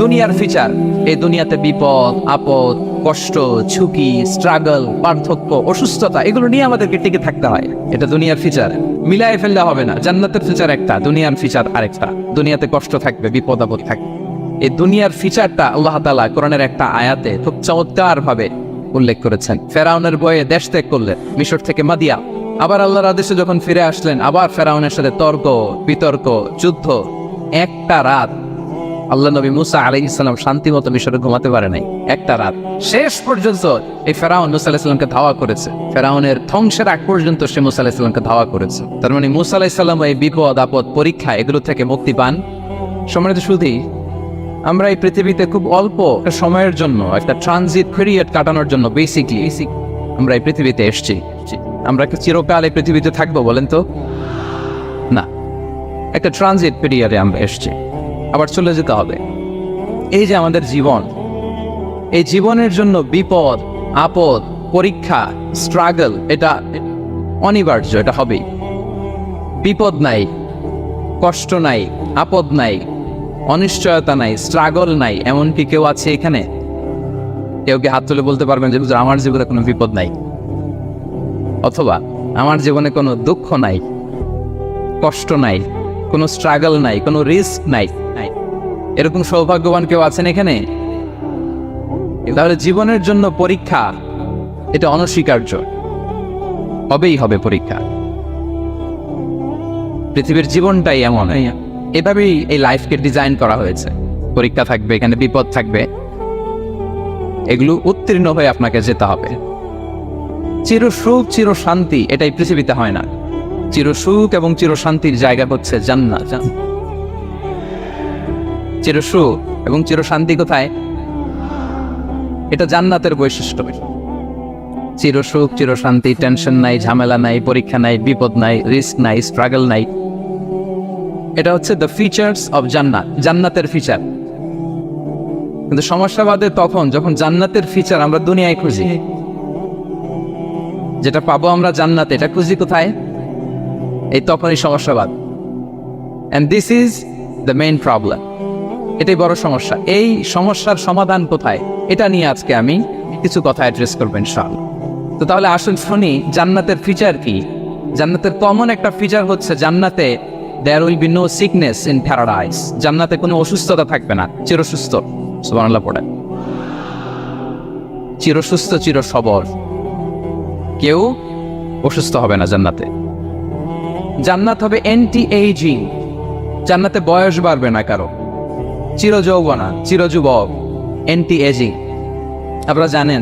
দুনিয়ার ফিচার, এই দুনিয়াতে বিপদ আপদ, কষ্ট, ঝুঁকি, স্ট্রাগল, পার্থক্য, অসুস্থতা, এগুলো নিয়ে আমাদেরকে টিকে থাকতে হয়। এটা দুনিয়ার ফিচার, মিলাই ফেললে হবে না। জান্নাতের ফিচার একটা, দুনিয়ার ফিচার আরেকটা। দুনিয়াতে কষ্ট থাকবে, বিপদ আপদ থাকবে। এই দুনিয়ার ফিচারটা আল্লাহ তাআলা কোরআনের একটা আয়াতে খুব চমৎকার ভাবে উল্লেখ করেছেন। ফেরাউনের ভয়ে দেশ ত্যাগ করলেন, মিশর থেকে মাদিয়া। আবার আল্লাহর আদেশে যখন ফিরে আসলেন, আবার ফেরাউনের সাথে তর্ক বিতর্ক, যুদ্ধ। একটা রাত আল্লাহ নবী মুসা আলাইহিস সালাম শান্তি মতো মিশরে ঘুমাতে পারে নাই। একটা রাত শেষ পর্যন্ত এই ফেরাউন মুসা আলাইহিস সালামকে ধাওয়া করেছে। ফেরাউনের ধ্বংসের আগ পর্যন্ত সে মুসা আলাইহিস সালামকে ধাওয়া করেছে। তার মানে মুসা আলাইহিস সালাম এই বিপদ আপদ, পরীক্ষা, এগুলো থেকে মুক্তি পান। সম্মানিত সুধী, আমরা এই পৃথিবীতে খুব অল্প একটা সময়ের জন্য, একটা ট্রানজিট পিরিয়ড কাটানোর জন্য বেসিকলি আমরা এই পৃথিবীতে এসেছি। আমরা কি চিরকাল এই পৃথিবীতে থাকবো বলেন তো? না, একটা ট্রানজিট পিরিয়ডে আমরা এসেছি, আবার চলে যেতে হবে। এই যে আমাদের জীবন, এই জীবনের জন্য বিপদ আপদ, পরীক্ষা, স্ট্রাগল, এটা অনিবার্য, এটা হবেই। বিপদ নাই, কষ্ট নাই, আপদ নাই, অনিশ্চয়তা নাই, স্ট্রাগল নাই, এমনকি কেউ আছে এখানে? কেউ কি হাত তুলে বলতে পারবেন যে হুজুর আমার জীবনে কোনো বিপদ নাই, অথবা আমার জীবনে কোনো দুঃখ নাই, কষ্ট নাই, কোনো স্ট্রাগল নাই, কোনো রিস্ক নাই? এরকম সৌভাগ্যবান কেউ আছেন এখানে? তাহলে জীবনের জন্য পরীক্ষা, এটা অনস্বীকার্য, হবেই হবে পরীক্ষা। পৃথিবীর জীবনটাই এমন, এভাবেই এই লাইফকে ডিজাইন করা হয়েছে। পরীক্ষা থাকবে, এখানে বিপদ থাকবে, এগুলো উত্তীর্ণ হয়ে আপনাকে যেতে হবে। চির সুখ চির শান্তি এটাই পৃথিবীতে হয় না। চির সুখ এবং চির শান্তির জায়গা হচ্ছে জান্নাত। চির সুখ এবং চির শান্তি কোথায়? এটা জান্নাতের বৈশিষ্ট্য। চির সুখ চির শান্তি, টেনশন নাই, ঝামেলা নাই, পরীক্ষা নাই, বিপদ নাই, রিস্ক নাই, স্ট্রাগল নাই। এটা হচ্ছে দ্য ফিচার্স অফ জান্নাত, জান্নাতের ফিচার। কিন্তু সমস্যা বাদে তখন যখন জান্নাতের ফিচার আমরা দুনিয়ায় খুঁজি, যেটা পাবো আমরা জান্নাতে, এটা খুঁজি কোথায়? এই তখনই সমস্যাবাদ। And this is the main problem. এটাই বড় সমস্যা। এই সমস্যার সমাধান কোথায়, এটা নিয়ে আজকে আমি কিছু কথা অ্যাড্রেস করবো ইনশাআল্লাহ। তো তাহলে আসুন শুনি জান্নাতের ফিচার কি। জান্নাতের কমন একটা ফিচার হচ্ছে জান্নাতে there will be no sickness in paradise. জান্নাতে কোনো অসুস্থতা থাকবে না, চিরসুস্থ। সুবহানাল্লাহ পড়েন। চিরসুস্থ চির সবল, কেউ অসুস্থ হবে না জান্নাতে। জান্নাত হবে অ্যান্টি এইজিং, জান্নাতে বয়স বাড়বে না কারো, চির যৌবনা, চির যুবক, অ্যান্টি এজিং। আপনারা জানেন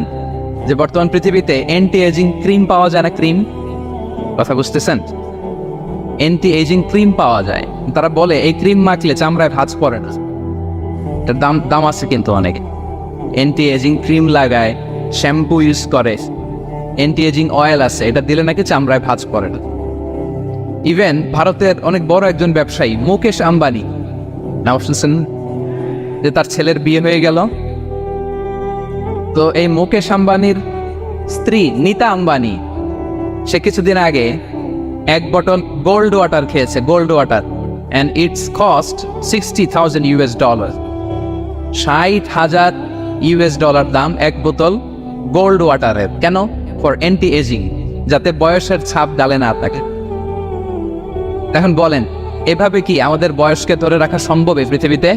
যে বর্তমান পৃথিবীতে অ্যান্টি এজিং ক্রিম পাওয়া যায় না? ক্রিম, কথা বুঝতেছেন? অ্যান্টি এজিং ক্রিম পাওয়া যায়। তারা বলে এই ক্রিম মাখলে চামড়ায় ভাঁজ পড়ে না। এটার দাম আছে কিন্তু অনেক। অ্যান্টি এজিং ক্রিম লাগায়, শ্যাম্পু ইউজ করে, অ্যান্টি এজিং অয়েল আছে, এটা দিলে নাকি চামড়ায় ভাঁজ পড়ে না। ইভেন ভারতের অনেক বড় একজন ব্যবসায়ী মুকেশ আম্বানি, নাম শুনছেন যে তার ছেলের বিয়ে হয়ে গেল? তো এই মুকেশ আম্বানির স্ত্রী নীতা আম্বানি, সে কিছুদিন আগে এক বটল গোল্ড ওয়াটার খেয়েছে, gold water, and it's cost $60,000। $60,000 দাম এক বোতল গোল্ড ওয়াটারের। কেন? ফর অ্যান্টি এজিং, যাতে বয়সের ছাপ ডালে না থাকে। এখন বলেন, এভাবে কি আমাদের বয়সকে ধরে রাখা সম্ভব এই পৃথিবীতে?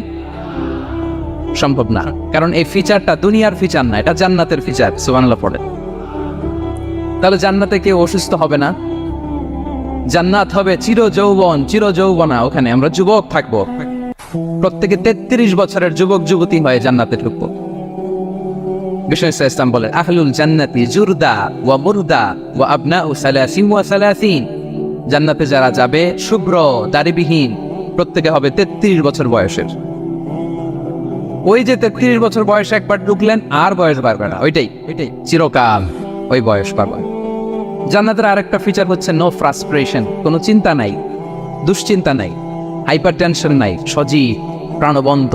সম্ভব না, কারণ এই ফিচারটা দুনিয়ার ফিচার না, এটা জান্নাতের ফিচার। সুবহানাল্লাহ পড়ে। তাহলে জান্নাতে কেউ অসুস্থ হবে না, জান্নাত হবে চির যৌবন, চির যৌবনা। ওখানে আমরা যুবক থাকবো, প্রত্যেকে 33 বছরের যুবক যুবতী হয়ে জান্নাতে ঢুকবো। বিষ্ণু ইসলাম বলেন, আহলুল জান্নাতি জুরদা ওয়া মুরদা ওয়া আবনাউ সালাসিন ওয়া সালাসিন। জান্নাতে যারা যাবে শুভ্র দাড়িবিহীন, প্রত্যেকে হবে 33 বছর বয়সের। ওই যে 33 বছর বয়সে একবার ঢুকলেন, আর বয়স বাড়বে না, ওইটাই চিরকাল ওই বয়স বাড়বে। জান্নাতের আরেকটা ফিচার হচ্ছে নো ফ্রাস্ট্রেশন, কোনো চিন্তা নাই, দুশ্চিন্তা নাই, হাইপার টেনশন নাই, সজীব প্রাণবন্ত।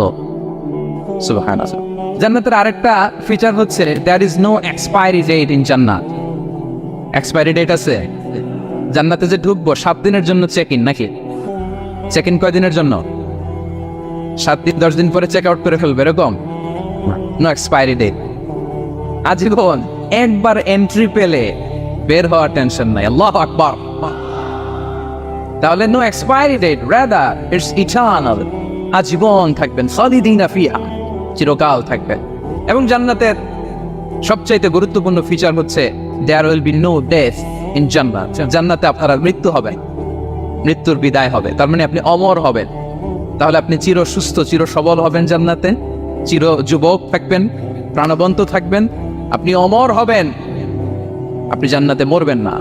সুবহানাল্লাহ। জান্নাতের আরেকটা ফিচার হচ্ছে there is no expiry date in Jannat. Expiry date আছে? জান্নাতে যে ঢুকবো 7 দিনের জন্য চেক ইন, নাকি চেক ইন কয় দিনের জন্য? 7 দিন 10 দিন পরে চেক আউট করে ফেলবে এরকম? নো এক্সপায়ারি ডেট, আজীবন। একবার এন্ট্রি পেলে বের হওয়ার টেনশন নাই। আল্লাহু আকবার। তাহলে no expiry date, rather it's eternal. আজীবন থাকবেন, খালিদিনা ফিহা, চিরকাল থাকবেন। এবং জান্নাতের সবচাইতে গুরুত্বপূর্ণ ফিচার হচ্ছে there will be no death in Jannat. জান্নাতে আপনার আর মৃত্যু হবে, মৃত্যুর বিদায় হবে। তার মানে আপনি অমর হবেন। তাহলে আপনি চির সুস্থ, চির সবল হবেন জান্নাতে, চির যুবক থাকবেন, প্রাণবন্ত থাকবেন, আপনি অমর হবেন, আপনি জান্নাতে মরবেন না।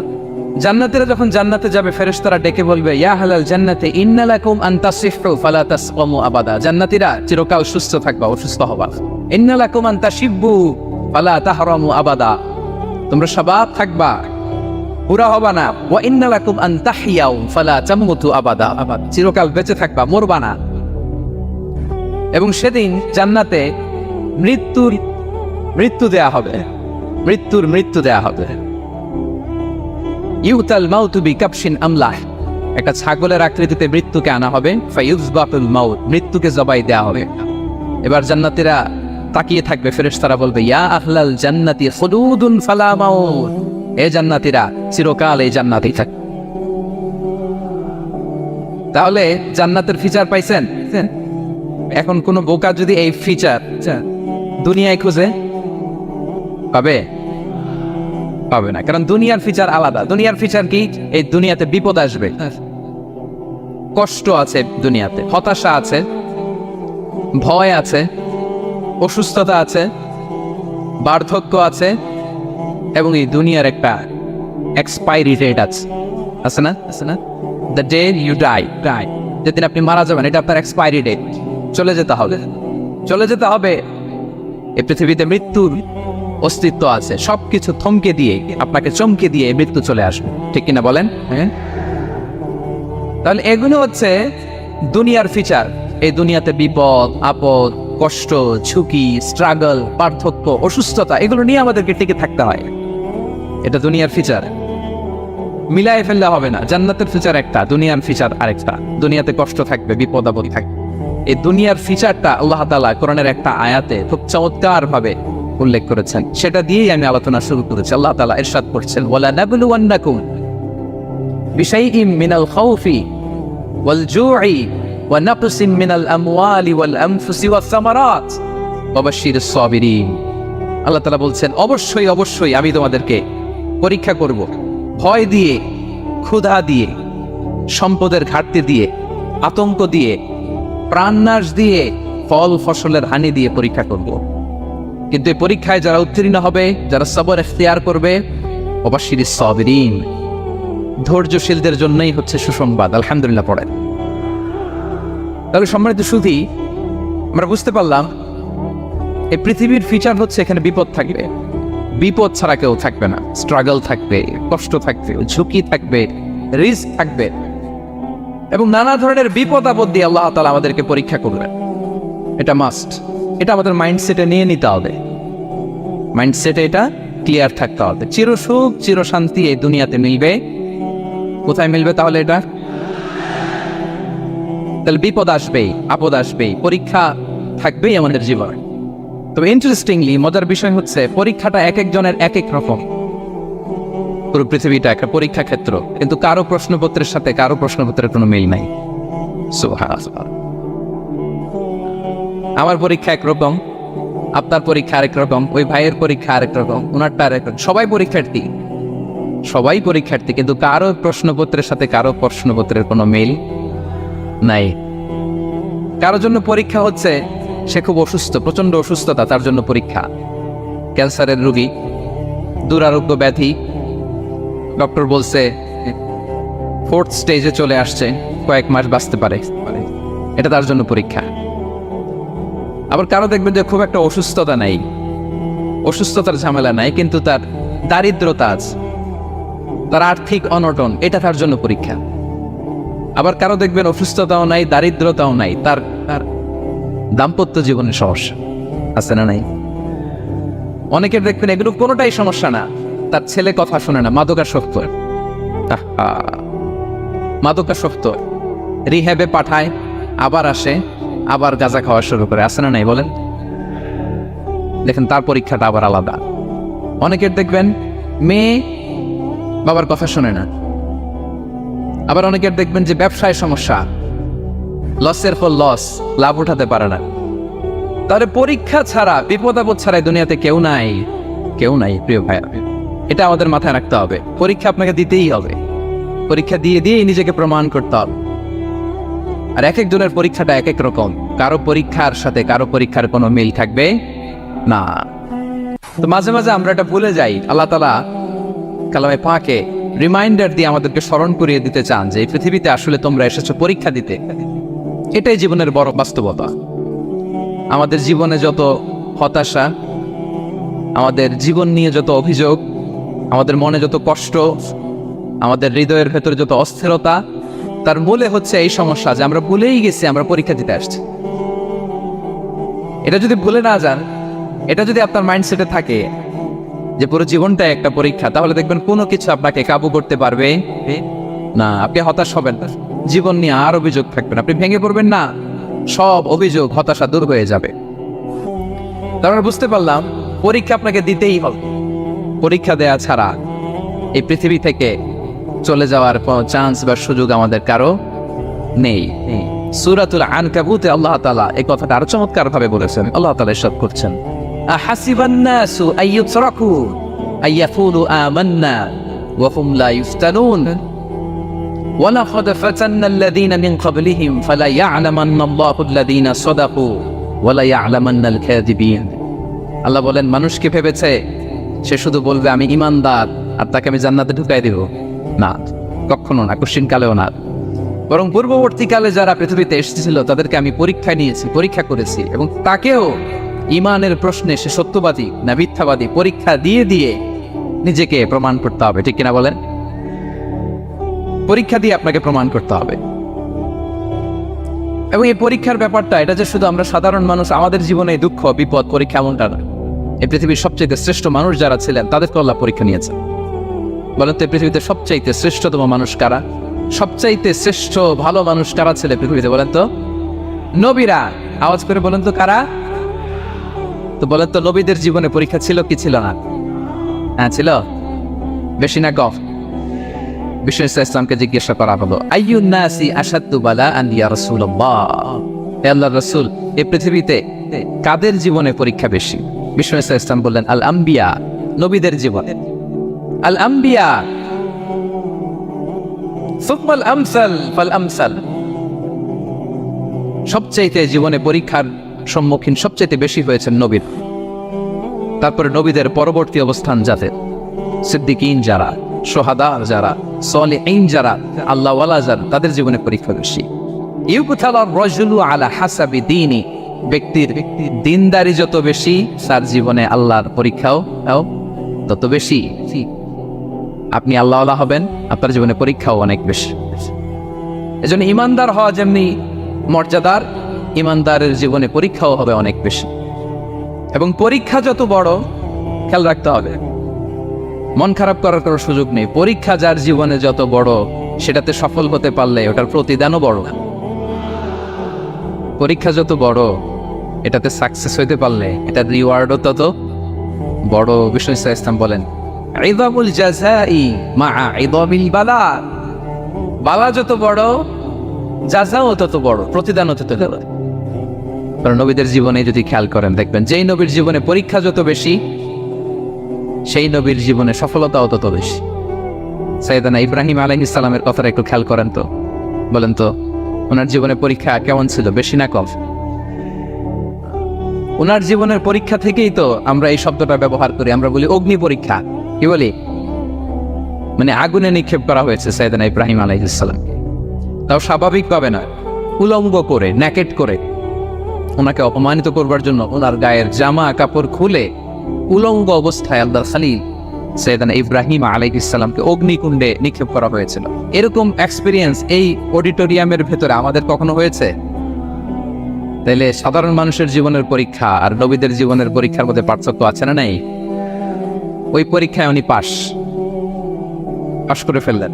জান্নাতীরা যখন জান্নাতে যাবে, ফেরেশতারা ডেকে বলবে, ইয়া আহলাল জান্নাতি ইন্না লাকুম আন তাসিহু ফালা তাসকামু আবাদা। জান্নাতীরা, চিরকাল সুস্থ থাকবা, অসুস্থ হবা না। ইন্না লাকুম আন তাশিব্বু ফালা তাহরামু আবাদা, তোমরা শাবাব থাকবা, বুড়া হবা না। ওয়া ইন্না লাকুম আন তাহইয়াউ ফালা তামুতু আবাদা, চিরকাল বেঁচে থাকবা, মরবা না। এবং সেদিন জান্নাতে মৃত্যু দেয়া হবে, মৃত্যু দেয়া হবে। ইউতাল মাউতু বিকাবশিন আমলাহ, একটা ছাগলের আকৃতিতে মৃত্যুকে আনা হবে। ফায়ুযবাতুল মাউত, মৃত্যুকে জবাই দেয়া হবে। এবার জান্নাতীরা তাকিয়ে থাকবে, ফেরেশতারা বলবে, ইয়া আহলাল জান্নাতি খুলুদুন ফালা মাউত, এ জান্নাতীরা চিরকাল এই জান্নাতেই থাক। তাহলে জান্নাতের ফিচার পাইছেন? এখন কোন বোকা যদি এই ফিচার দুনিয়ায় খুঁজে পাবে? পাবে না, কারণ দুনিয়ার ফিচার আলাদা। দুনিয়ার ফিচার কি? এই দুনিয়াতে বিপদ আসবে, কষ্ট আছে দুনিয়াতে, হতাশা আছে, ভয় আছে, অসুস্থতা আছে, বার্ধক্য আছে, এবং এই দুনিয়ার একটা এক্সপায়ারি ডেট আছে না? দ্য ডে ইউ ডাই, যেদিন আপনি মারা যাবেন, এটা আপনার এক্সপায়ারি ডেট। চলে যেতে হবে। এই পৃথিবীতে মৃত্যুর অস্তিত্ব আছে। সবকিছু থমকে দিয়ে, আপনাকে চমকে দিয়ে মৃত্যু চলে আসবে, ঠিক কিনা বলেন? হ্যাঁ। তাহলে এগুলো হচ্ছে দুনিয়ার ফিচার। এই দুনিয়াতে বিপদ আপদ, কষ্ট, ঝুঁকি, স্ট্রাগল, পার্থক্য, অসুস্থতা, এগুলো নিয়ে আমাদেরকে টিকে থাকতে হয়। এটা দুনিয়ার ফিচার, মিলায় ফেললে হবে না। জান্নাতের ফিচার একটা, দুনিয়ার ফিচার আরেকটা। দুনিয়াতে কষ্ট থাকবে, বিপদ আপদ থাকবে। এই দুনিয়ার ফিচারটা আল্লাহ তাআলা কোরআনের একটা আয়াতে খুব চমৎকার ভাবে উল্লেখ করেছেন। সেটা দিয়েই আমি আলোচনা শুরু করেছি। আল্লাহ তাআলা ইরশাদ করছেন, ওয়ালা নাবলুওয়ান্নাকুম বিশাইইম মিনাল খাউফি ওয়াল জু'i ওয়া নাকসিম মিনাল আমওয়ালি ওয়াল আনফুসি ওয়াস সামারাত ওয়া বাশশিরিস সাবিরিন। আল্লাহ তাআলা বলছেন, অবশ্যই আমি তোমাদেরকে পরীক্ষা করব, ভয় দিয়ে, ক্ষুধা দিয়ে, সম্পদের ঘাটতি দিয়ে, আতঙ্ক দিয়ে, প্রাণনাশ দিয়ে, ফল ফসলের হানি দিয়ে পরীক্ষা করব। কিন্তু এই পরীক্ষায় যারা উত্তীর্ণ হবে, যারা সবর ইখতিয়ার করবে, ওয়াবাশশিরিস সাবিরিন, ধৈর্যশীলদের জন্যই হচ্ছে সুসংবাদ। আলহামদুলিল্লাহ পড়েন। তাহলে সম্মানিত সুধী, আমরা বুঝতে পারলাম এই পৃথিবীর ফিচার হচ্ছে এখানে বিপদ থাকবে, বিপদ ছাড়া কেউ থাকবে না। স্ট্রাগল থাকবে, কষ্ট থাকবে, ঝুঁকি থাকবে, রিস্ক থাকবে, এবং নানা ধরনের বিপদ আপদ দিয়ে আল্লাহ তাআলা আমাদেরকে পরীক্ষা করবেন। এটা মাস্ট, এটা আমাদের মাইন্ডসেটে নিয়ে নিতে হবে। মাইন্ডসেটে এটা ক্লিয়ার থাকতে হবে। চিরসুখ, চিরশান্তি এই দুনিয়াতে মিলবে। কোথায় মিলবে তাহলে এটা? তাহলে বিপদ আসবেই, আপদ আসবেই, পরীক্ষা থাকবেই আমাদের জীবনে। তবে ইন্টারেস্টিংলি মজার বিষয় হচ্ছে, পরীক্ষাটা এক একজনের এক এক রকম। পুরো পৃথিবীটা একটা পরীক্ষা ক্ষেত্র, কিন্তু কারো প্রশ্নপত্রের সাথে কারো প্রশ্নপত্রের কোনো মিল নাই। সুবহানাল্লাহ। আমার পরীক্ষা একরকম, আপনার পরীক্ষা আরেক রকম, ওই ভাইয়ের পরীক্ষা আরেক রকম, ওনারটা আরেক রকম। সবাই পরীক্ষার্থী, কিন্তু কারো প্রশ্নপত্রের সাথে কারো প্রশ্নপত্রের কোনো মিল নাই। কারোর জন্য পরীক্ষা হচ্ছে সে খুব অসুস্থ, প্রচন্ড অসুস্থতা, তার জন্য পরীক্ষা। ক্যান্সারের রোগী, দুরারোগ্য ব্যাধি, ডক্টর বলছে 4th স্টেজে চলে আসছে, কয়েক মাস বাঁচতে পারে, এটা তার জন্য পরীক্ষা। আবার কারো দেখবেন যে খুব একটা অসুস্থতা নাই, অসুস্থতার ঝামেলা নাই, কিন্তু তার দারিদ্রতা আছে, তার আর্থিক অনটন, এটা তার জন্য পরীক্ষা। আবার কারো দেখবেন অসুস্থতাও নাই, দারিদ্রতাও নাই, তার দাম্পত্য জীবনে সমস্যা আছে না নাই? অনেকের দেখবেন এগুলো কোনোটাই সমস্যা না, তার ছেলে কথা শোনে না, মাদকাসক্ত, রিহ্যাবে পাঠায়, আবার আসে, আবার গাঁজা খাওয়া শুরু করে, আছে না নাই বলেন? দেখেন তার পরীক্ষাটা আবার আলাদা। অনেকের দেখবেন মেয়ে বাবার কথা শোনে না, আবার অনেকের দেখবেন যে ব্যবসায় সমস্যা, লসের পর লস, লাভ উঠাতে পারে না। তাহলে পরীক্ষা ছাড়া, বিপদ আপদ ছাড়া দুনিয়াতে কেউ নাই, কেউ নাই প্রিয় ভাইয়া। এটা আমাদের মাথায় রাখতে হবে। পরীক্ষা আপনাকে দিতেই হবে, পরীক্ষা দিয়ে দিয়েই নিজেকে প্রমাণ করতে হবে। আর এক একজনের পরীক্ষাটা এক এক রকম, কারো পরীক্ষার সাথে কারো পরীক্ষার কোনো মিল থাকবে না। তো মাঝে মাঝে আমরা এটা ভুলে যাই। আল্লাহ তাআলা কালামে পাকে রিমাইন্ডার দিয়ে আমাদেরকে স্মরণ করিয়ে দিতে চান যে এই পৃথিবীতে আসলে তোমরা এসেছো পরীক্ষা দিতে। এটাই জীবনের বড় বাস্তবতা। আমাদের জীবনে যত হতাশা, আমাদের জীবন নিয়ে যত অভিযোগ, আমাদের মনে যত কষ্ট, আমাদের হৃদয়ের ভেতরে যত অস্থিরতা, তার মূলে হচ্ছে এই সমস্যা যে আমরা ভুলেই গেছি আমরা পরীক্ষা দিতে আসছি। এটা যদি ভুলে না যান, এটা যদি আপনার মাইন্ডসেটে থাকে যে পুরো জীবনটা একটা পরীক্ষা, তাহলে দেখবেন কোনো কিছু আপনাকে কাবু করতে পারবে না। আপনি হতাশ হবেন না, জীবন নিয়ে আর অভিযোগ থাকবেন, আপনি ভেঙে পড়বেন না, সব অভিযোগ হতাশা দূর হয়ে যাবে। তারপর বুঝতে পারলাম পরীক্ষা আপনাকে দিতেই হবে। পরীক্ষা দেয়া ছাড়া এই পৃথিবী থেকে চলে যাওয়ার কোনো চান্স বা সুযোগ আমাদের কারো নেই। সূরাতুল আনকাবুতে আল্লাহ তাআলা এই কথাটা আরো চমৎকার ভাবে বলেছেন। আল্লাহ তাআলা ইরশাদ করছেন, আহাসিবান নাসু আইয়ুতরাকু আইয়াকুলু আমান্না ওয়া হুম লা ইফতানুন ওয়ালাকাদ ফাতান্নাল্লাযীনা মিন ক্বাবলিহিম ফালা ইয়া'লামান্নাল্লাহুল্লাযীনা সাদাকু ওয়ালা ইয়া'লামান্নাল কাযিবিন। আল্লাহ বলেন, মানুষ কি ভেবেছে সে শুধু বলবে আমি ঈমানদার আর তাকে আমি জান্নাতে ঢুকাই দেব? না, কখনো না, কোশ্চিন কালেও না। বরং পূর্ববর্তীকালে যারা পৃথিবীতে এসেছিল তাদেরকে আমি পরীক্ষা নিয়েছি, পরীক্ষা করেছি, এবং তাকেও ঈমানের প্রশ্নে সে সত্যবাদী না মিথ্যাবাদী পরীক্ষা দিয়ে দিয়ে নিজেকে প্রমাণ করতে হবে। ঠিক কিনা বলেন? পরীক্ষা দিয়ে আপনাকে প্রমাণ করতে হবে। এবং এই পরীক্ষার ব্যাপারটা, এটা যে শুধু আমরা সাধারণ মানুষ আমাদের জীবনে দুঃখ বিপদ পরীক্ষা এমনটা না। এই পৃথিবীর সবচেয়ে শ্রেষ্ঠ মানুষ যারা ছিলেন তাদেরকে আল্লাহ পরীক্ষা নিয়েছেন। বলেন তো এই পৃথিবীতে সবচাইতে শ্রেষ্ঠতম মানুষ কারা? সবচাইতে শ্রেষ্ঠ ভালো মানুষ কারা ছিল পৃথিবীতে? বলেন তো নবীরা। আওয়াজ করে বলেন তো কারা? তো বলেন তো নবীদের জীবনে পরীক্ষা ছিল কি ছিল না? হ্যাঁ ছিল, বেশি না কম? বিষ্ণু ইসলামকে জিজ্ঞাসা করা হলো, আইয়ুন নাসি আশাদ্দু বালাআন ইয়া রাসূলুল্লাহ, হে আল্লাহর রাসূল এই পৃথিবীতে কাদের জীবনে পরীক্ষা বেশি? বিষ্ণু ইসলাম বললেন, আল আম্বিয়া, নবীদের জীবনে। আল আম্বিয়া সুম্মাল আমসাল ফাল আমসাল, সবচাইতে জীবনে পরীক্ষার সম্মুখীন সবচাইতে বেশি হয়েছেন নবীর। তারপরে নবীদের পরবর্তী অবস্থান যাদের সিদ্দিকিন যারা, সোহাদা যারা, সলিহিন যারা, আল্লাহওয়ালা যারা, তাদের জীবনে পরীক্ষা বেশি। ইউকতালার রাজুলু আলা হাসাবি দীনি, ব্যক্তির দিনদারি যত বেশি তার জীবনে আল্লাহর পরীক্ষাও তত বেশি। আপনি আল্লাহওয়ালা হবেন, আপনার জীবনে পরীক্ষাও অনেক বেশি। এজন্য ইমানদার হওয়া যেমনি মর্যাদার, ইমানদারের জীবনে পরীক্ষাও হবে অনেক বেশি। এবং পরীক্ষা যত বড়, খেয়াল রাখতে হবে, মন খারাপ করার কোনো সুযোগ নেই। পরীক্ষা যার জীবনে যত বড়, সেটাতে সফল হতে পারলে ওটার প্রতিদানও বড়। পরীক্ষা যত বড়, এটাতে সাকসেস হইতে পারলে এটার রিওয়ার্ডও তত বড়। বিষ্ণু ইসলাম বলেন, ইযামুল জাযাই মাআ ইযামিল বালা, বালা যত বড় জাযাও তত বড়, প্রতিদানও তত বড়। কারণ নবীদের জীবনে যদি খেয়াল করেন দেখবেন, যেই নবীর জীবনে পরীক্ষা যত বেশি সেই নবীর জীবনে সফলতাও তত বেশি। সাইয়েদানা ইব্রাহিম আলাইহিস সালামের কথাটা একটু খেয়াল করেন তো, বলেন তো ওনার জীবনে পরীক্ষা কেমন ছিল, বেশি না কম? ওনার জীবনের পরীক্ষা থেকেই তো আমরা এই শব্দটা ব্যবহার করি, আমরা বলি অগ্নি পরীক্ষা। কি বলি? মানে আগুনে নিক্ষেপ করা হয়েছে সাইয়েদানা ইব্রাহিম আলাইহিস সালামকে, তাও স্বাভাবিকভাবে না, উলঙ্গ করে, ন্যাকেট করে ওনাকে অপমানিত করবার জন্য ওনার গায়ের জামা কাপড় খুলে উলঙ্গ অবস্থায় আল্লাহর খলিল সাইয়েদানা ইব্রাহিম আলাইহিস সালামকে অগ্নিকুণ্ডে নিক্ষেপ করা হয়েছিল। এরকম এক্সপেরিয়েন্স এই অডিটোরিয়ামের ভেতরে আমাদের কখনো হয়েছে? তাইলে সাধারণ মানুষের জীবনের পরীক্ষা আর নবীদের জীবনের পরীক্ষার মধ্যে পার্থক্য আছে না নাই? ওই পরীক্ষায় উনি পাশ করে ফেললেন।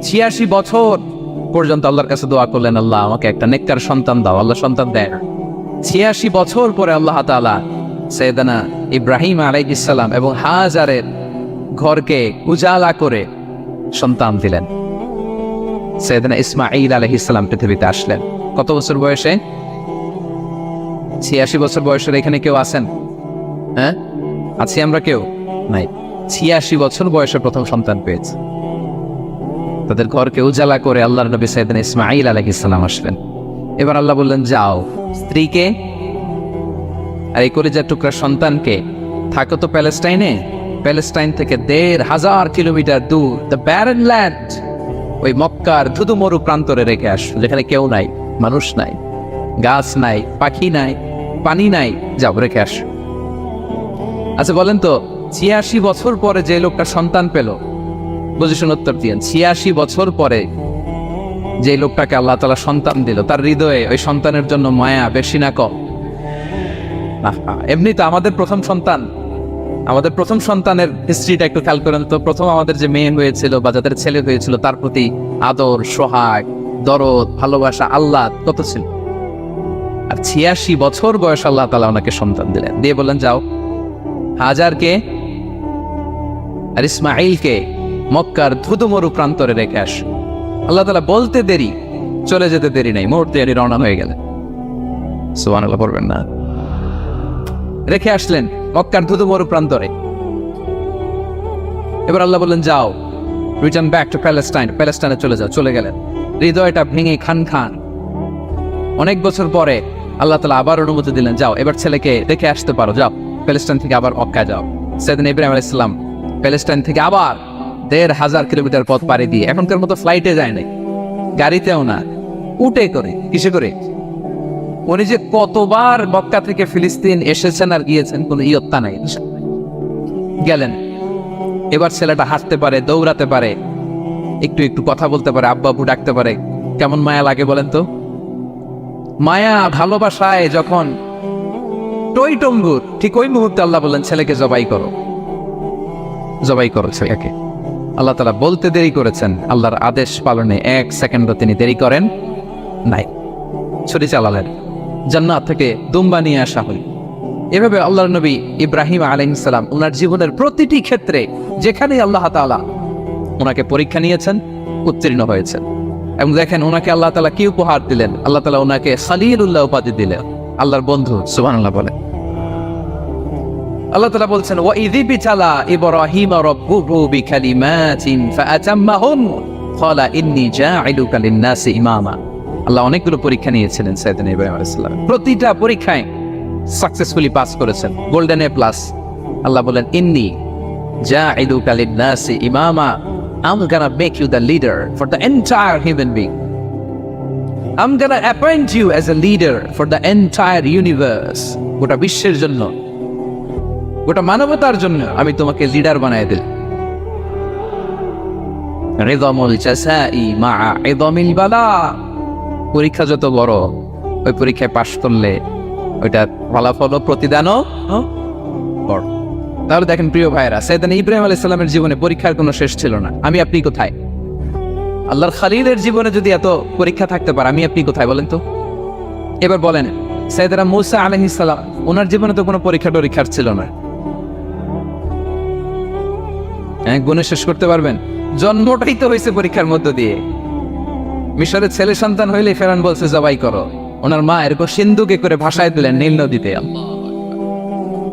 86 বছর পর্যন্ত আল্লাহর কাছে দোয়া করলেন, আল্লাহ আমাকে একটা নেককার সন্তান দাও। আল্লাহ সন্তান দেয়। 86 বছর পরে আল্লাহ তাআলা সাইয়েদানা ইব্রাহিম আলাইহিস সালাম এবং হাজারের ঘরকে উজালা করে সন্তান দিলেন। সাইয়েদানা ইসমাঈল আলাইহিস সালাম পৃথিবীতে আসলেন কত বছর বয়সে? 86 বছর বয়সের এখানে কেউ আছেন? হ্যাঁ, আছি আমরা? কেউ নাই। 86 বছর বয়সে প্রথম সন্তান পেয়েছে। তাদের ঘরকে উজালা করে আল্লাহর নবী সাইয়েদনা ইসমাঈল আলাইহিস সালাম আসলেন। এবার আল্লাহ বললেন, যাও স্ত্রীকে আর এই কলিজার টুকরা সন্তানকে থাকো তো প্যালেস্টাইনে, প্যালেস্টাইন থেকে 1,500 কিলোমিটার দূর দ্য ব্যারেন ল্যান্ড, ওই মক্কার ধুধু মরু প্রান্তরে রেখে আস, যেখানে কেউ নাই, মানুষ নাই, গাছ নাই, পাখি নাই, পানি নাই, যাও রেখে আস। আচ্ছা বলেন তো, 86 বছর পরে যে লোকটা সন্তান পেল, বুঝেছেন? উত্তর দিয়েন। 86 বছর পরে যে লোকটাকে আল্লাহ তাআলা সন্তান দিল, তার হৃদয়ে ওই সন্তানের জন্য মায়া বেশি না কম? এমনি তো আমাদের প্রথম সন্তানের হিস্ট্রিটা একটু খেয়াল করেন তো। প্রথম আমাদের যে মেয়ে হয়েছিল বা যাদের ছেলে হয়েছিল, তার প্রতি আদর, সোহাগ, দরদ, ভালোবাসা, আল্লাহ কত ছিল। আর 86 বছর বয়স আল্লাহ তাআলা ওনাকে সন্তান দিলেন, দিয়ে বললেন, যাও হাজারকে আর ইসমাঈলকে মক্কার ধুধুমরু প্রান্তরে রেখে আস। আল্লাহ তাআলা বলতে দেরি, চলে যেতে দেরি নাই, মুহূর্তে রওনা হয়ে গেলেন। সুবহানাল্লাহ পড়বেন না? রেখে আসলেন মক্কার ধুধুমরু প্রান্তরে। এবার আল্লাহ বললেন, যাও রিটার্ন ব্যাক টু প্যালেস্টাইন, প্যালেস্টাইনে চলে যাও। চলে গেলেন, হৃদয়টা ভেঙে খান খান। অনেক বছর পরে আল্লাহ তাআলা আবার অনুমতি দিলেন, যাও এবার ছেলেকে রেখে আসতে পারো, যাও প্যালেস্টাইন থেকে আবার মক্কায় যাও। সাইয়েদনা ইব্রাহিম আলাইহিস সালাম প্যালেস্টাইন থেকে আবার 1,500 কিলোমিটার পথ পাড়ি দিয়ে, এখনকার মতো ফ্লাইটে যায় নাই, গাড়িতেও না, উটে করে। কিসে করে? উনি যে কতবার মক্কা থেকে ফিলিস্তিন এসেছেন আর গিয়েছেন, কোনো ইয়ত্তা নাই। গেলেন, এবার ছেলেটা হাঁটতে পারে, দৌড়াতে পারে, একটু একটু কথা বলতে পারে, আব্বা আব্বু ডাকতে পারে। কেমন মায়া লাগে বলেন তো? মায়া ভালোবাসায় যখন টইটম্বুর, ঠিক ওই মুহূর্তে আল্লাহ বললেন, ছেলেকে জবাই করো, জবাই করো ছেলেকে। আল্লাহ তাআলা বলতে দেরি করেছেন, আল্লাহর আদেশ পালনে 1 সেকেন্ডও তিনি দেরি করেন নাই। ছুরি চালালেন, জান্নাত থেকে দুম্বা নিয়ে আসা হল। এভাবে আল্লাহর নবী ইব্রাহিম আলাইহিস সালাম ওনার জীবনের প্রতিটি ক্ষেত্রে যেখানে আল্লাহ তাআলা ওনাকে পরীক্ষা নিয়েছেন, উত্তীর্ণ হয়েছেন। এবং দেখেন ওনাকে আল্লাহ তাআলা কি উপহার দিলেন। আল্লাহ তাআলা ওনাকে খলিলুল্লাহ উপাধি দিলেন, আল্লাহর বন্ধু। সুবহানাল্লাহ বলেন। আল্লাহ তাআলা বলছেন, ওয়া ইযি বিতালা ইব্রাহিম রাব্বুহু বিকালিমাতিন ফাআতাম্মাহুন ক্বালা ইন্নী জাঈলুকা লিন-নাসি ইমামা। আল্লাহ অনেকগুলো পরীক্ষা নিয়েছিলেন সাইয়েদনা ইব্রাহিম আলাইহিস সালাম, প্রতিটা পরীক্ষায় সাকসেসফুলি পাস করেছেন, গোল্ডেন এ প্লাস। আল্লাহ বলেন, ইন্নী জাঈলুকা লিন-নাসি ইমামা, I'm gonna make you the leader for the entire human being. I'm gonna appoint you as a leader for the entire universe. গোটা বিশ্বের জন্য, গোটা মানবতার জন্য আমি তোমাকে লিডার বানায় দিলাম। রিদমুল জাযাই মা'a ইদমিল বালা। পরীক্ষা যত বড়, ওই পরীক্ষায় পাশ করলে ওইটার ফলাফল ও প্রতিদানও বড়। তাহলে দেখেন প্রিয় ভাইরা, সাইয়েদনা ইব্রাহিম আলাইহিস সালামের জীবনে পরীক্ষার কোনো শেষ ছিল না। আমি আপনি কোথায়? আল্লাহর খলিলের জীবনে যদি এত পরীক্ষা থাকতে পারে, আমি আপনি কোথায় বলেন তো? এবার বলেন, সাইয়েদনা মূসা আলাইহিস সালাম, ওনার জীবনে তো কোনো পরীক্ষার ছিল না। হ্যাঁ, গুণে শেষ করতে পারবেন? জন্মটাই তো হয়েছে পরীক্ষার মধ্য দিয়ে। মিশরের ছেলে সন্তান হইলে ফেরাউন বলছে জবাই করো, ওনার মা এরকম সিন্ধুকে করে ভাসায় দিলেন নীল নদীতে।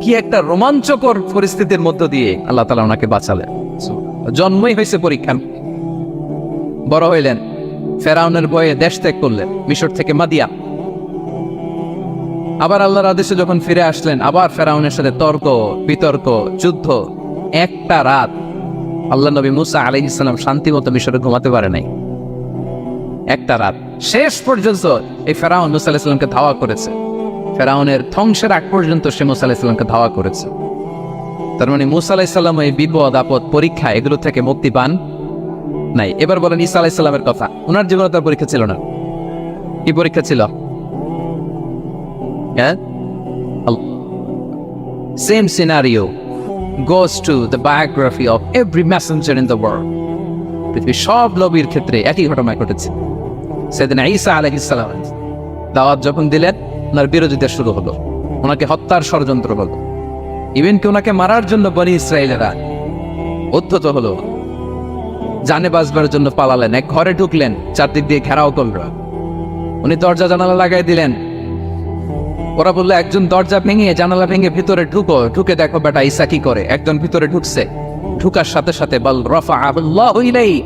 কি একটা রোমাঞ্চকর পরিস্থিতির মধ্য দিয়ে আল্লাহ তাআলা ওনাকে বাঁচালেন। জন্মই হয়েছে পরীক্ষা। বড় হইলেন, ফেরাউনের ভয়ে দেশ ত্যাগ করলেন, মিশর থেকে মাদিয়া। আবার আল্লাহর আদেশে যখন ফিরে আসলেন, আবার ফেরাউনের সাথে তর্ক বিতর্ক, যুদ্ধ। একটা রাত আল্লাহ নবী মূসা আলাইহিস সালাম শান্তিমতো মিশরে ঘুমাতে পারে নাই। একটা রাত শেষ পর্যন্ত এই ফেরাউন মূসা আলাইহিস সালামকে ধাওয়া করেছে। ফেরাউনের ধ্বংসের আগ পর্যন্ত সে মূসা আলাইহিস সালামকে ধাওয়া করেছে। তার মানে মূসা আলাইহিস সালাম এই বিপদ আপদ পরীক্ষা এগুলো থেকে মুক্তি পান নাই। এবার বলেন ঈসা আলাইহিস সালামের কথা, ওনার জীবনে তার পরীক্ষা ছিল না। কি পরীক্ষা ছিল? Same scenario goes to the biography of every messenger in the world. পৃথিবীর সব নবীর ক্ষেত্রে একই ঘটনা ঘটেছে। সাইয়েদনা ঈসা আলাইহিস সালাম দাওয়াত যখন দিলেন, ওনার বিরোধিতা শুরু হলো, ওনাকে হত্যার ষড়যন্ত্র হলো, ইভেন কি ওনাকে মারার জন্য বনি ইসরায়েলেরা উদ্ধত হলো, জানে বাঁচবার জন্য পালালেন, এক ঘরে ঢুকলেন, চারদিক দিয়ে ঘেরাও করল, উনি দরজা জানালা লাগাই দিলেন। ওরা বললো একজন দরজা ভেঙে জানালা ভেঙে ভিতরে ঢুকো, ঢুকে দেখো বেটা ঈসা কি করে। একজন ভিতরে ঢুকছে, ঢুকার সাথে সাথে বল রাফাআহুল্লাহু ইলাইহি,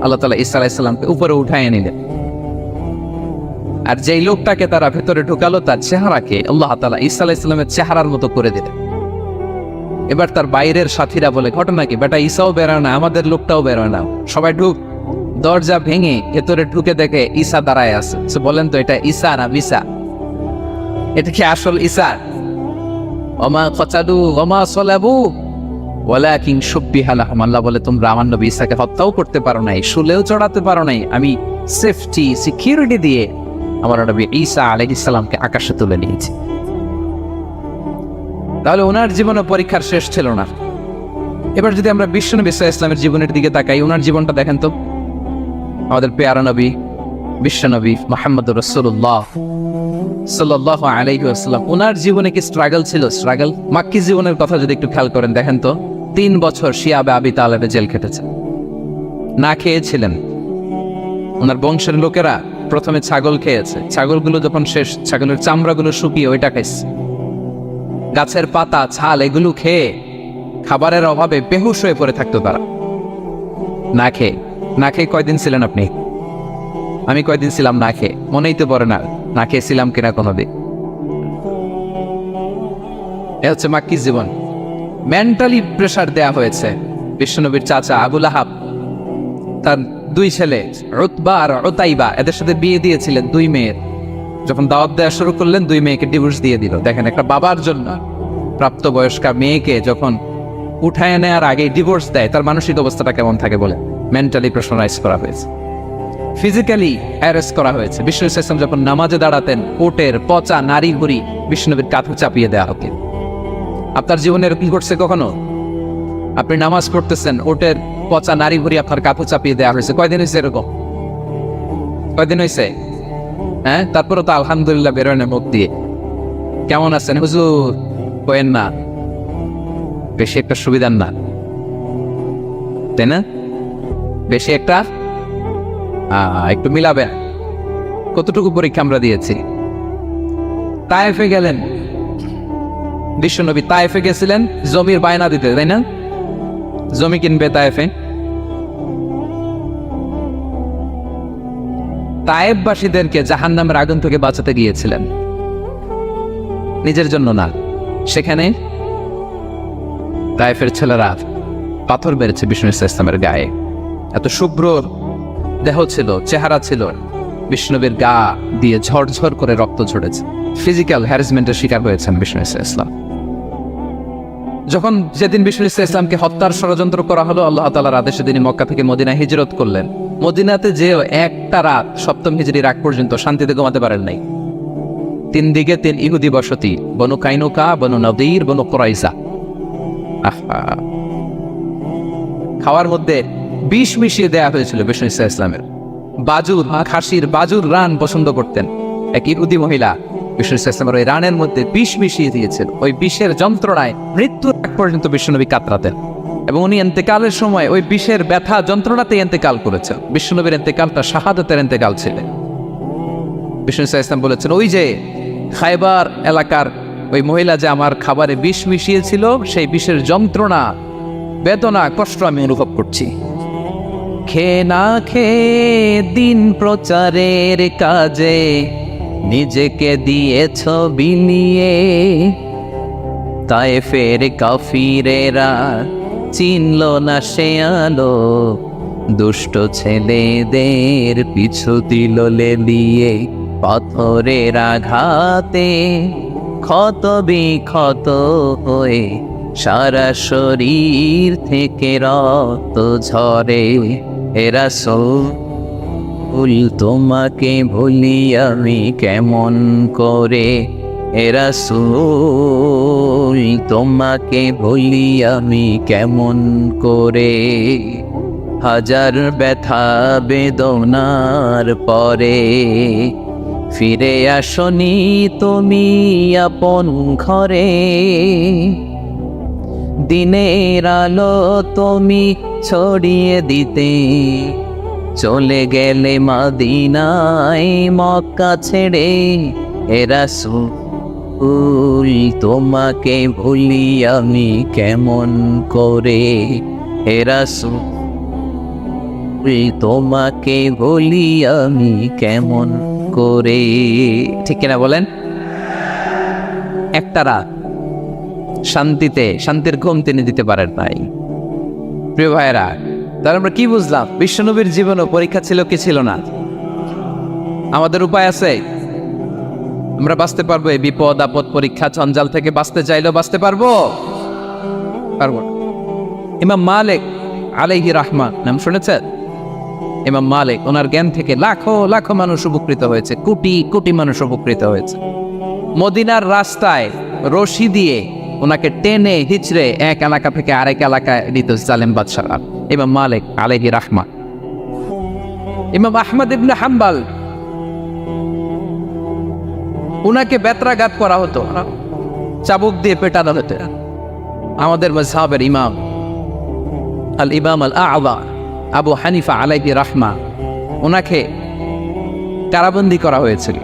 আল্লাহ তাআলা ঈসা আলাইহিস সালামকে উপরে উঠায় নিলেন। আর যেই লোকটাকে তারা ভেতরে ঢুকালো তার চেহারাকে আল্লাহ তাআলা ঈসা আলাইহিস সালামের চেহারার মতো করে দিলেন। এবার তার বাইরের সাথীরা বলে ঘটনা কি, বেটা ঈসাও বেরোয় না, আমাদের লোকটাও বেরোয় না, সবাই ঢুক। দরজা ভেঙে ভেতরে ঢুকে দেখে ঈসা দাঁড়ায় আছে। বলেন তো এটা ঈসা না বিসা? এটা কি আসল ঈসা? ওমা কতালু ওমা সালাবু ওয়ালাকিন শুব্বিহা লাহুম। আল্লাহ বলে তোমরা আমার নবী ঈসাকে হত্যাও করতে পারো নাই, শুলেও চড়াতে পারো নাই, আমি সেফটি সিকিউরিটি দিয়ে আমার নবী ঈসা আলাইহিস সালামকে আকাশে তুলে নিয়েছি। তাহলে ওনার জীবনে পরীক্ষার শেষ ছিল না। এবার যদি আমরা বিশ্বনবী সাল্লাল্লাহু আলাইহি ওয়াসাল্লামের জীবনের দিকে তাকাই, ওনার জীবনটা দেখেন তো, আমাদের পেয়ারা নবী বিশ্বনবী মুহাম্মদুর রাসূলুল্লাহ সাল্লাল্লাহু আলাইহি ওয়াসাল্লাম, ওনার জীবনে কি স্ট্রাগল ছিল? স্ট্রাগল মাক্কি জীবনের কথা যদি একটু খেয়াল করেন, দেখেন তো 3 বছর শিয়াবে আবি তালেবে জেল কেটেছে, না খেয়েছিলেন। ওনার বংশের লোকেরা প্রথমে ছাগল খেয়েছে, ছাগলগুলো যখন শেষ, ছাগলের চামড়াগুলো শুকিয়ে ওইটা খাইছে। গাছের পাতা ছাল এগুলো খেয়ে খাবারের অভাবে বেহুশ হয়ে পড়ে থাকতো তারা। না খেয়ে কয়দিন ছিলেন আপনি? আমি কয়দিন ছিলাম না খেয়ে? মনেই তো পড়ে না, না খেয়েছিলাম কিনা কোনোদিন। এ হচ্ছে মাক্কি জীবন। মেন্টালি প্রেসার দেয়া হয়েছে। বিশ্বনবীর চাচা আবু লাহাব তার 2 ছেলে উতবা আর উতাইবা, এদের সাথে বিয়ে দিয়েছিলেন 2 মেয়ের। যখন দাওয়াত দেওয়া শুরু করলেন 2 মেয়েকে ডিভোর্স দিয়ে দিল। দেখেন একটা বাবার জন্য প্রাপ্তবয়স্কা মেয়েকে যখন উঠায় নেওয়ার আগে ডিভোর্স দেয়, তার মানসিক অবস্থাটা কেমন থাকে বলে? মেন্টালি প্রেশারাইজ করা হয়েছে, ফিজিক্যালি অ্যারেস্ট করা হয়েছে। বিশ্বনবী সাল্লাল্লাহু আলাইহি ওয়াসাল্লাম যখন নামাজে দাঁড়াতেন, ওটের পচা নারী ভুঁড়ি বিশ্বনবীর কাঁধে চাপিয়ে দেওয়া হতো। আপনার জীবনে এরকম ঘটছে কখনো? আপনি নামাজ পড়তেছেন, ওটের পচা নারী ভুঁড়ি আপনার কাঁধে চাপিয়ে দেওয়া হয়েছে? কয়দিন হয়েছে এরকম? কয়দিন হয়েছে? হ্যাঁ, তারপরে তো আলহামদুলিল্লাহ বেরোয় না মুখ দিয়ে। কেমন আছেন হুজুর? কয়েন না, বেশি একটা সুবিধার না, তাই না? বেশি একটা একটু মিলাবে। কতটুকু পরীক্ষা আমরা দিয়েছি। তায়েফে গেলেন বিশ্বনবী, তায়েফে গেছিলেন জমির বায়না দিতে, তাই না? জমি কিনবে তায়েফে। তায়েফবাসীদেরকে জাহান্নামের আগুন থেকে বাঁচাতে গিয়েছিলেন, নিজের জন্য না। সেখানে তায়েফের ছেলেরা পাথর মেরেছে বিষ্ণু ইসলামের গায়ে। এত শুভ্র দেহ ছিল, চেহারা ছিল, বিষ্ণুবীর গা দিয়ে ঝরঝর করে রক্ত ঝরেছে। ফিজিক্যাল হ্যারাসমেন্টের শিকার হয়েছেন বিষ্ণু ইসলাম। যখন যেদিন বিষ্ণু ইসলামকে হত্যার ষড়যন্ত্র করা হলো, আল্লাহ তাআলার আদেশে তিনি মক্কা থেকে মদিনায় হিজরত করলেন। মদিনাতে যে একটা রাত 7ম হিজরির আগ পর্যন্ত শান্তিতে ঘুমাতে পারেন নাই। 3 দিকে 3 ইহুদি বসতি, বনু কাইনুকা, বনু নদীর, বনু কুরাইজা। খাওয়ার মধ্যে বিষ মিশিয়ে দেয়া হয়েছিল বিষ্ণু ইসলামের। বাজুর, খাসির বাজুর রান পছন্দ করতেন। এক ইহুদি মহিলা বিষ্ণু ইসলামের ওই রানের মধ্যে বিষ মিশিয়ে দিয়েছিল। ওই বিষের যন্ত্রণায় মৃত্যুর আগ পর্যন্ত বিশ্বনবী কাতরাতেন, এবং উনি ইন্তেকালের সময় ওই বিষের ব্যথা যন্ত্রণাতে ইন্তেকাল করেছেন। বিশ্বনবীর ইন্তেকালটা শাহাদাতের ইন্তেকাল ছিল। বিষ্ণু ইসলাম বলেছেন, ওই যে খায়বার এলাকার ওই মহিলা যে আমার খাবারে বিষ মিশিয়েছিল, সেই বিষের যন্ত্রণা, বেদনা, কষ্ট আমি অনুভব করছি। খেয়ে না খেয়ে দিন প্রচারের কাজে নিজেকে দিয়েছ বিলিয়ে, তায়েফের কাফিরেরা চিনল না সে আলো, দুষ্ট ছেলেদের পিছু দিল লেলিয়ে, পাথরের আঘাতে ক্ষত বিক্ষত হয়ে সারা শরীর থেকে রক্ত ঝরে। হে রাসূল তোমাকে ভুলি আমি কেমন করে, হে রাসূল তোমাকে ভুলি আমি কেমন করে। হাজার ব্যথা বেদনার পরে ফিরে আসনি তুমি আপন ঘরে। দিনের আলো তুমি ছড়িয়ে দিতে চলে গেলে মদিনায় মক্কা ছেড়ে। হে রাসূল তোমাকে ভুলি আমি কেমন করে। হে রাসূল তোমাকে ভুলি আমি কেমন করে। ঠিক কিনা বলেন? একটা রাত শান্তির ঘুম তিনি দিতে পারেন নাই। প্রিয় ভাইয়েরা, তাহলে আমরা কি বুঝলাম? বিশ্বনবীর জীবনও পরীক্ষা ছিল কি ছিল না? আমাদের উপায় আছে? আমরা বাঁচতে পারবো এই বিপদ আপদ পরীক্ষা জঞ্জাল থেকে? বাঁচতে চাইলেও বাঁচতে পারবো? পারবো না। ইমাম মালিক আলাইহি রাহমা নাম শুনেছেন? ইমাম মালিক, ওনার জ্ঞান থেকে লাখো লাখো মানুষ উপকৃত হয়েছে, কোটি কোটি মানুষ উপকৃত হয়েছে। মদিনার রাস্তায় রশি দিয়ে ওনাকে টেনে হিচড়ে এক এলাকা থেকে আরেক এলাকায় দিত জালেম বাদশারা। ইমাম মালিক আলাইহি রাহমা। ইমাম আহমদ ইবনে হাম্বল, উনাকে বেত্রাঘাত করা হতো, চাবুক দিয়ে পেটানো হতো। আমাদের মাযহাবের ইমাম আল ইমাম আল আ'যা আবু হানিফা আলাইহি রাহমা, ওনাকে কারাবন্দী করা হয়েছিল।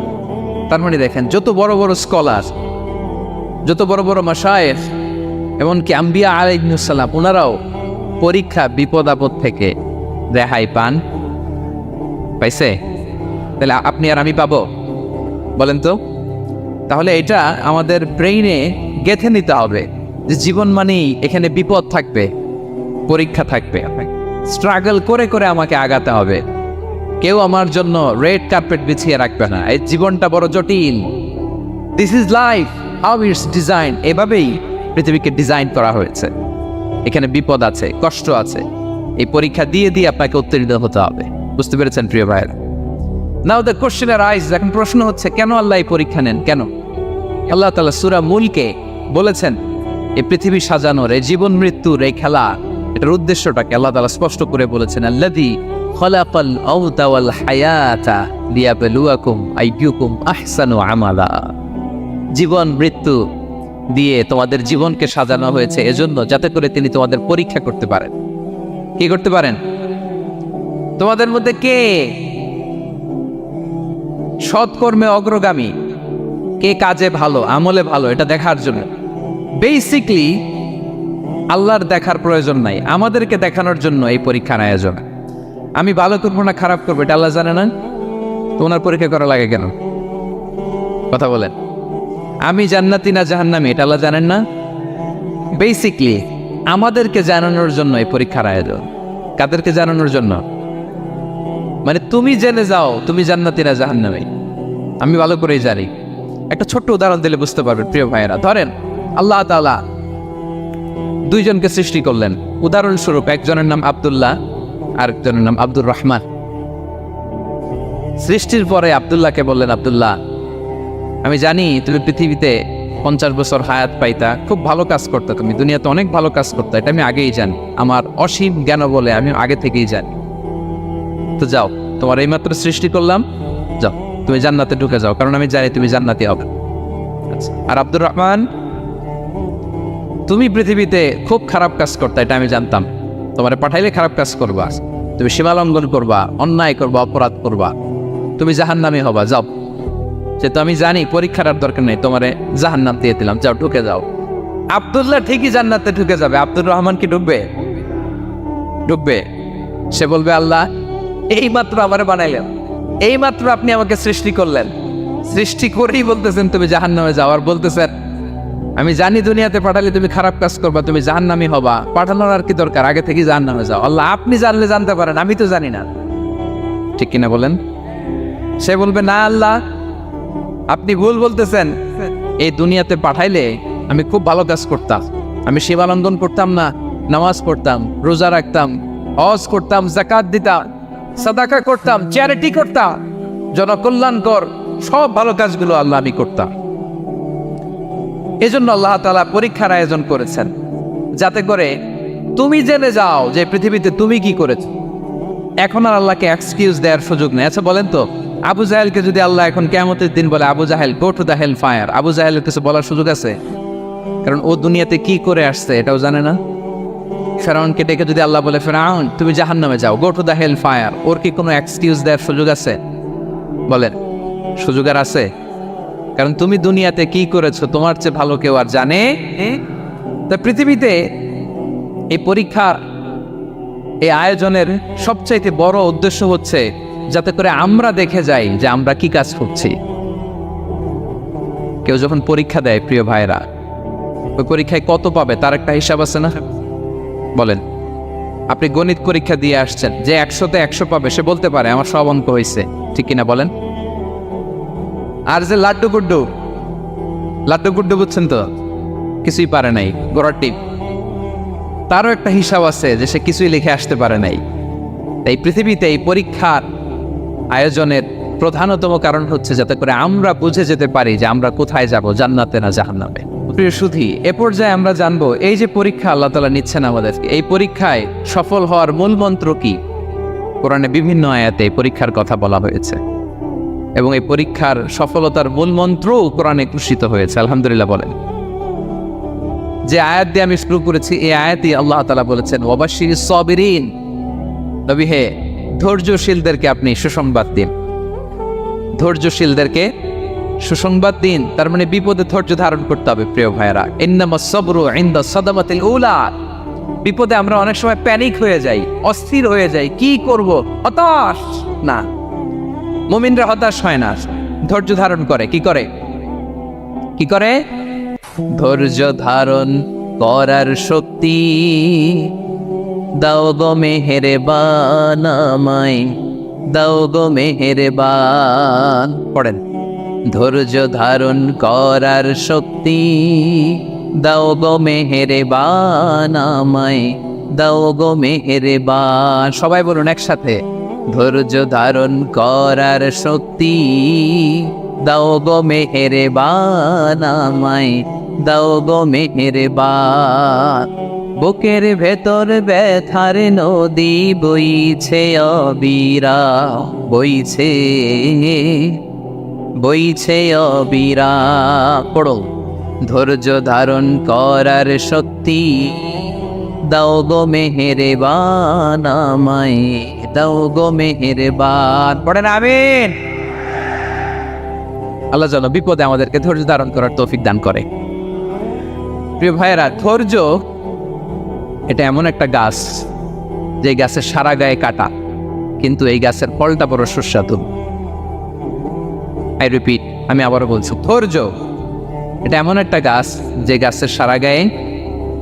তার মানে দেখেন, যত বড় বড় স্কলার, যত বড় বড় মাশায়েখ, এমনকি আম্বিয়া আলাইহিস সালাম, ওনারাও পরীক্ষা বিপদ আপদ থেকে রেহাই পাইছে। তাহলে আপনি আর আমি পাবো? বলেন তো। তাহলে এটা আমাদের ব্রেইনে গেঁথে নিতে হবে যে জীবন মানেই এখানে বিপদ থাকবে, পরীক্ষা থাকবে, স্ট্রাগল করে করে আমাকে আগাতে হবে। কেউ আমার জন্য রেড কার্পেট বিছিয়ে রাখবে না। এই জীবনটা বড় জটিল। This is life, how it's design. এভাবেই পৃথিবীকে ডিজাইন করা হয়েছে। এখানে বিপদ আছে, কষ্ট আছে। এই পরীক্ষা দিয়ে দিয়ে আপনাকে উত্তীর্ণ হতে হবে। বুঝতে পেরেছেন প্রিয় ভাইয়েরা? নাও দ্য কোশ্চেন আরাইজ, এখন প্রশ্ন হচ্ছে, কেন আল্লাহ এই পরীক্ষা নেন? কেন? আল্লাহ তাআলা সূরা মুলকে বলেছেন, এই পৃথিবী সাজানোর, এই জীবন মৃত্যুর এই খেলা, এটার উদ্দেশ্যটাকে আল্লাহ তাআলা স্পষ্ট করে বলেছেন, আল্লাযী খালাকাল মাউতা ওয়াল হায়াতা লিয়াবলুয়াকুম আইয়ুকুম আহসানু আমালা। জীবন মৃত্যু দিয়ে তোমাদের জীবনকে সাজানো হয়েছে এজন্য, যাতে করে তিনি তোমাদের পরীক্ষা করতে পারেন। কি করতে পারেন? তোমাদের মধ্যে কে সৎকর্মে অগ্রগামী, কে কাজে ভালো, আমলে ভালো, এটা দেখার জন্য। বেসিকলি আল্লাহর দেখার প্রয়োজন নাই, আমাদেরকে দেখানোর জন্য এই পরীক্ষার আয়োজন। আমি ভালো করবো না খারাপ করবো এটা আল্লাহ জানে না? তো ওনার পরীক্ষা করা লাগে কেন? কথা বলেন। আমি জান্নাতি না জাহান্নামী এটা আল্লাহ জানেন না? বেসিকলি আমাদেরকে জানানোর জন্য এই পরীক্ষার আয়োজন। কাদেরকে জানানোর জন্য? মানে তুমি জেনে যাও তুমি জান্নাতি না জাহান্নামী। আমি ভালো করেই জানি। একটা ছোট্ট উদাহরণ দিলে বুঝতে পারবেন প্রিয় ভাইয়েরা। ধরেন আল্লাহ তাআলা দুইজনকে সৃষ্টি করলেন। উদাহরণস্বরূপ, একজনের নাম আব্দুল্লাহ, আরেকজনের নাম আব্দুর রহমান। সৃষ্টির পরে আব্দুল্লাহকে বললেন, আব্দুল্লাহ, আমি জানি তুমি পৃথিবীতে 50 বছর হায়াত পাইতা, খুব ভালো কাজ করতে, তুমি দুনিয়াতে অনেক ভালো কাজ করতে, এটা আমি আগেই জানি। আমার অসীম জ্ঞান বলে আমি আগে থেকেই জানি। তো যাও, তোমার এইমাত্র সৃষ্টি করলাম, যাও তুমি জান্নাতে ঢুকে যাও, কারণ আমি জানি তুমি জান্নাতি হবে। আচ্ছা, আর আব্দুর রহমান, তুমি পৃথিবীতে খুব খারাপ কাজ করতে, এটা আমি জানতাম। তোমারে পাঠাইলে খারাপ কাজ করবা, তুমি সীমালঙ্ঘন করবা, অন্যায় করবা, অপরাধ করবা, তুমি জাহান্নামী হবা, যাও। সে তো আমি জানি, পরীক্ষার আর দরকার নেই, তোমারে জাহান্নাম দিয়ে দিলাম, যাও ঢুকে যাও। আব্দুল্লাহ ঠিকই জান্নাতে ঢুকে যাবে, আব্দুর রহমান কি ঢুকবে? ঢুকবে। সে বলবে, আল্লাহ এই মাত্র আমারে বানাইলেন, এই মাত্র আপনি আমাকে সৃষ্টি করলেন, সৃষ্টি করেই বলতেছেন তুমি জাহান্নামে যাও, আর বলতেছেন আমি জানি দুনিয়াতে পাঠালে তুমি খারাপ কাজ করবা, তুমি জাহান্নামী হবা, পাঠানোর আর কি দরকার, আগে থেকে জাহান্নামে যাও। আল্লাহ আপনি জানলে জানতে পারেন, আমি তো জানি না। ঠিক কিনা বলেন? সে বলবে, না আল্লাহ আপনি ভুল বলতেছেন, এই দুনিয়াতে পাঠাইলে আমি খুব ভালো কাজ করতাম, আমি সীমালঙ্ঘন করতাম না, নামাজ পড়তাম, রোজা রাখতাম, হজ করতাম, যাকাত দিতাম, সাদাকা করতাম, চ্যারিটি করতাম, জনকল্যাণকর সব ভালো কাজগুলো আল্লাহ আমি করতাম। এজন্য আল্লাহ তাআলা পরীক্ষার আয়োজন করেছেন, যাতে করে তুমি জেনে যাও যে পৃথিবীতে তুমি কি করেছো। এখন আর আল্লাহকে এক্সকিউজ দেওয়ার সুযোগ নেই। আচ্ছা বলেন তো, আবু জাহেলকে যদি আল্লাহ এখন কিয়ামতের দিন বলে, Abu Jahl go to the hell fire, আবু জাহেলের কিছু বলার সুযোগ আছে? কারণ ও দুনিয়াতে কি করে আসছে এটাও জানে না। ফেরাউনকে ডেকে যদি আল্লাহ বলে, ফেরাউন তুমি জাহান্নামে যাও, go to the hell fire, ওর কি কোনো এক্সকিউজ দেওয়ার সুযোগ আছে? বলেন, সুযোগ আর আছে? কারণ তুমি দুনিয়াতে কি করেছো তোমার চেয়ে ভালো কেউ আর জানে। তা পৃথিবীতে এই পরীক্ষার এই আয়োজনের সবচাইতে বড় উদ্দেশ্য হচ্ছে যাতে করে আমরা দেখে যাই যে আমরা কি কাজ করছি। কেউ যখন পরীক্ষা দেয় প্রিয় ভাইরা, ওই পরীক্ষায় কত পাবে তার একটা হিসাব আছে না? বলেন, আপনি গণিত পরীক্ষা দিয়ে আসছেন, যে 100-তে 100 পাবে সে বলতে পারে আমার সব অঙ্ক হয়েছে, ঠিক কিনা বলেন? আর যে লাড্ডু গুড্ডু বুঝছেন তো, কিছুই পারে নাই, গোড়ার টিপ, তারও একটা হিসাব আছে যে সে কিছুই লিখে আসতে পারে নাই। তাই পৃথিবীতে এই পরীক্ষার আয়োজনের প্রধানতম কারণ হচ্ছে যাতে করে আমরা বুঝে যেতে পারি যে আমরা কোথায় যাব, জান্নাতে না জাহান্নামে। প্রিয় সুধী, এ পর্যায়ে আমরা জানবো এই যে পরীক্ষা আল্লাহ তাআলা নিচ্ছেন আমাদেরকে, এই পরীক্ষায় সফল হওয়ার মূল মন্ত্র কি? কোরআনে বিভিন্ন আয়াতে পরীক্ষার কথা বলা হয়েছে এবং এই পরীক্ষার সফলতার মূল মন্ত্রও কোরআনে ঘোষিত হয়েছে। আলহামদুলিল্লাহ বলেন। যে আয়াত দিয়ে আমি শুরু করেছি এই আয়াতই আল্লাহ তাআলা বলেছেন, ওয়াবাশশিরিস সাবিরিন, নবী হে ধৈর্যশীলদেরকে আপনি সুসংবাদ দিন, ধৈর্যশীলদেরকে সুসংবাদ দিন। তার মানে বিপদে ধৈর্য ধারণ করতে হবে প্রিয় ভাইয়েরা। ইন্নামাস সাবরু ইনদা সাদামাতিল উলা, বিপদে আমরা অনেক সময় প্যানিক হয়ে যাই, অস্থির হয়ে যাই, কি করব, হতাশ না। মুমিনরা হতাশ হয় না, ধৈর্য ধারণ করে। কি করে? ধৈর্য ধারণ করার শক্তি দাও গো মেহেরবান আমায়, দাও গো মেহেরবান। পড়েন, ধৈর্য ধারণ করার শক্তি দাও গো মেহেরবান আমায়, দাও গো মেহেরবান। সবাই বলুন একসাথে, ধৈর্য ধারণ করার শক্তি দাও গো মেহেরবান আমায়, দাও গো মেহেরবান। বুকের ভেতর ব্যথার নদী বইছে অবিরাম, বইছে অবিরাম। পড়ো, ধৈর্য ধারণ করার শক্তি দাও গো মেহেরবান আমায়, দাও গো মেহেরবান। পড়েন আমিন। আল্লাহ যেন বিপদে আমাদেরকে ধৈর্য ধারণ করার তৌফিক দান করে। প্রিয় ভাইয়েরা, ধৈর্য এটা এমন একটা গাছ যে গাছের সারা গায়ে কাটা, কিন্তু এই গাছের ফলটা বড় সুস্বাদু। আই রিপিট, আমি আবারও বলছি, ধৈর্য এটা এমন একটা গাছ যে গাছের সারা গায়ে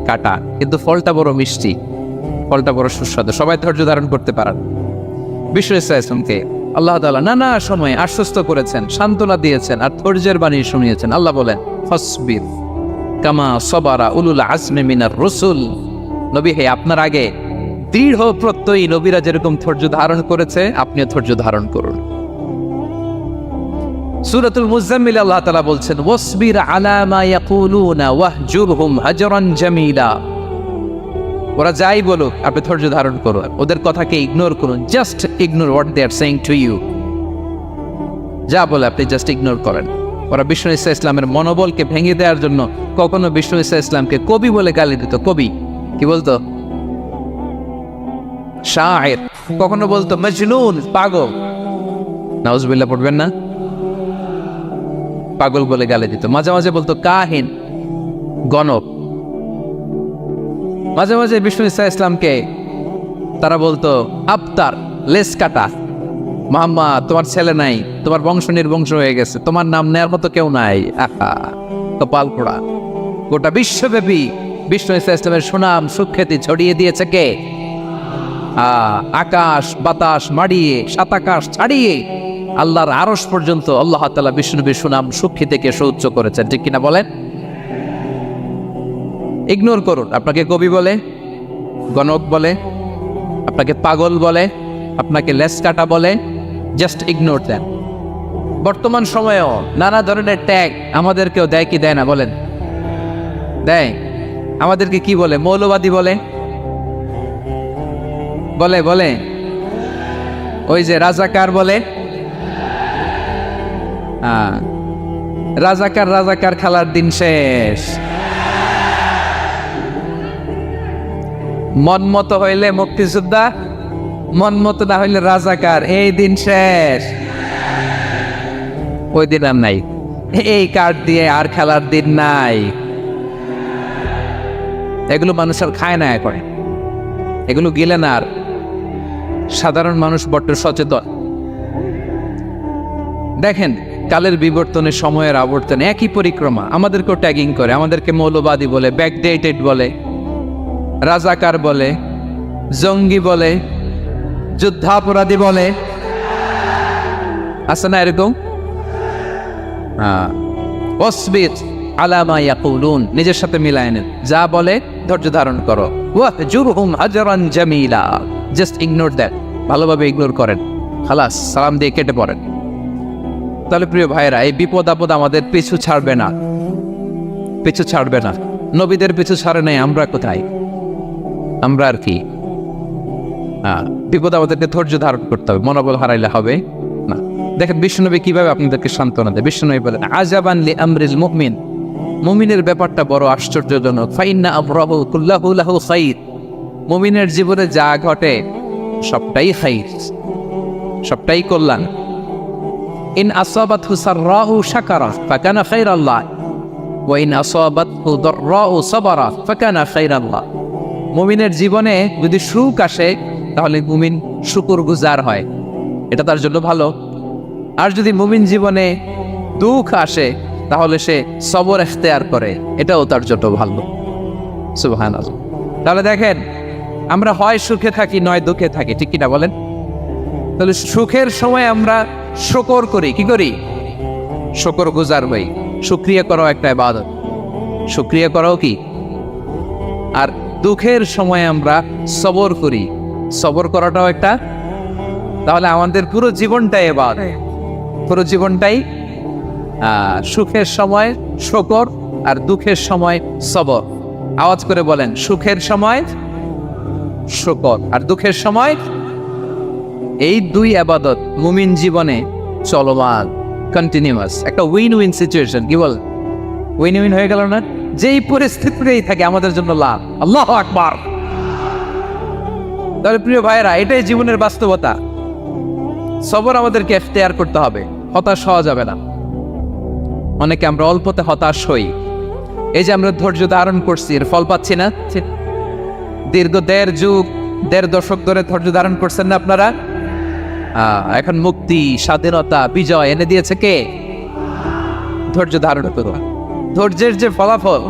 কাটা, কিন্তু ফলটা বড় মিষ্টি, ফলটা বড় সুস্বাদু। সবাই ধৈর্য ধারণ করতে পারেন। বিশ্ব ইসলামকে আল্লাহ তাআলা নানা সময় আশ্বস্ত করেছেন, সান্ত্বনা দিয়েছেন আর ধৈর্যের বাণী শুনিয়েছেন। আল্লাহ বলেন, ফাসবির কামা সাবারা উলুল আজমি মিনার রাসূল, নবী হে আপনার আগে দৃঢ় প্রত্যয়ী নবীরা যেরকম ধৈর্য ধারণ করেছে আপনিও ধৈর্য ধারণ করুন। সূরাতুল মুজাম্মিল আল্লাহ তাআলা বলছেন, ওয়াসবির আলা মা ইয়াকুলুনা ওয়াহজুরহুম হাজরান জামিলা। ওরা যাই বলুক আপনি ধৈর্য ধারণ করুন, ওদের কথাকে ইগনোর করুন, just ignore what they are saying to you. যা বলে আপনি জাস্ট ইগনোর করেন। ওরা বিষ্ণু ঈসা ইসলামের মনোবলকে ভেঙে দেওয়ার জন্য কখনো বিষ্ণু ঈসা ইসলামকে কবি বলে গালি দিত। কবি কি বলতো? শায়ের। কখনো বলতো মজনুন, পাগল। নাউজুবিল্লাহ পড়বেন না, পাগল বলে গালি দিত। মাঝে মাঝে বলতো কাহিন, গণক। মাঝে মাঝে বিষ্ণু ঈসা ইসলামকে তারা বলতো আবতার, লেস কাটা। মুহাম্মদ তোমার ছেলে নাই, তোমার বংশ নির্বংশ হয়ে গেছে, তোমার নাম নেয়ার মতো কেউ নাই। আহা, কপাল পোড়া। গোটা বিশ্বব্যাপী বিষ্ণু ঈসা ইসলামের সুনাম সুখ্যাতি ছড়িয়ে দিয়েছে কে? আকাশ বাতাস মাড়িয়ে, সাত আকাশ ছাড়িয়ে আল্লাহর আরশ পর্যন্ত আল্লাহ তাআলা বিষ্ণুনবীর সুনাম সুখ্যাতিকে সুউচ্চ করেছেন। ঠিক কিনা বলেন? ইগনোর করুন। আপনাকে কবি বলে, গণক বলে, আপনাকে পাগল বলে, আপনাকে লেস কাটা বলে, জাস্ট ইগনোর দেন। বর্তমান সময়েও নানা ধরনের ট্যাগ আমাদেরকেও দেয় কি দেয় না? বলেন, দেয়। আমাদেরকে কি বলে? মৌলবাদী বলে, বলে ওই যে রাজাকার বলে, রাজাকার রাজাকার খেলার দিন শেষ। মন মতো হইলে মুক্তিযোদ্ধা, মন মতো না হইলে রাজাকার, এই দিন শেষ। ওই দিন আর নাই, এই কার্ড দিয়ে আর খেলার দিন নাই। এগুলো মানুষ আর খায় না এখন, এগুলো গিলে না আর। সাধারণ মানুষ বড্ড সচেতন। দেখেন কালের বিবর্তনে, সময়ের আবর্তনে একই পরিক্রমা আমাদেরকেও ট্যাগিং করে, আমাদেরকে মৌলবাদী বলে, ব্যাকডেটেড বলে, রাজাকার বলে, জঙ্গি বলে, যুদ্ধাপরাধী বলে, আছে না এরকম? ওয়াসবির আলা মা ইয়াকুলুন, নিজের সাথে মিলায় নেন, যা বলে ধৈর্য ধারণ করো। ওয়াহজুরহুম হাজরান জামিলা, জাস্ট ইগনোর দ্যাট, ভালোভাবে ইগনোর করেন, খালাস, সালাম দিয়ে কেটে পড়েন। তাহলে প্রিয় ভাইরা, এই বিপদ আপদ আমাদের পিছু ছাড়বে না, পিছু ছাড়বে না। নবীদের পিছু ছাড়ে নাই, আমরা কোথায়? আমরা আর কি? বিপদ আমাদেরকে ধৈর্য ধারণ করতে হবে, মনোবল হারাইলে হবে না। দেখেন বিশ্বনবী কিভাবে আপনাদেরকে সান্ত্বনা দেয়। বিশ্বনবী বলেন, আজাবান লি আমরিল মুমিন, মুমিনের ব্যাপারটা বড় আশ্চর্যজনক। ফাইন্না আমরাহু কুল্লাহু লাহু খাইর, মুমিনের জীবনে যা ঘটে সবটাই খাইর, সবটাই কল্যাণ। ইন আসাবাতহু সাররাউ শাকারা ফাকানা খাইরাল্লাহ ওয়া ইন আসাবাতহু দাররাউ সাবারা ফাকানা খাইরাল্লাহ। মুমিনের জীবনে যদি সুখ আসে তাহলে মুমিন শুকরগুজার হয়, এটা তার জন্য ভালো। আর যদি মুমিন জীবনে দুঃখ আসে তাহলে সে সবর ইখতিয়ার করে, এটাও তার জন্য ভালো। সুবহানাল্লাহ। তাহলে দেখেন, আমরা হয় সুখে থাকি নয় দুঃখে থাকি, ঠিক কিনা বলেন? তাহলে সুখের সময় আমরা শুকর করি, কি করি? শুকরগুজার হই। শুকরিয়া করাও একটা ইবাদত, শুকরিয়া করাও কি? আর দুঃখের সময় আমরা সবর করি, সবর করাটাও একটা। তাহলে আমাদের পুরো জীবনটাই ইবাদত, পুরো জীবনটাই সুখের সময় শুকর আর দুঃখের সময় সবর। আওয়াজ করে বলেন, সুখের সময় শুকর আর দুঃখের সময়। এই দুই ইবাদত মুমিন জীবনে চলমান, কন্টিনিউয়াস, একটা উইন উইন সিচুয়েশন। কি বল? উইন উইন হয়ে গেল না? যেই পরিস্থিতিতেই থাকে আমাদের জন্য লাভ। আল্লাহু আকবার। তাহলে প্রিয় ভাইয়েরা, এটাই জীবনের বাস্তবতা। সবর আমাদেরকে ইখতিয়ার করতে হবে, হতাশ হওয়া যাবে না। অনেকে আমরা অল্পতে হতাশ হই। এই যে আমরা ধৈর্য ধারণ করছি, এর ফল পাচ্ছি না। দীর্ঘ দেড় দশক ধরে ধৈর্য ধারণ করছেন না আপনারা? এখন মুক্তি, স্বাধীনতা, বিজয় এনে দিয়েছে কে? ধৈর্য ধারণ করো। ধৈর্যের যে ফলাফল,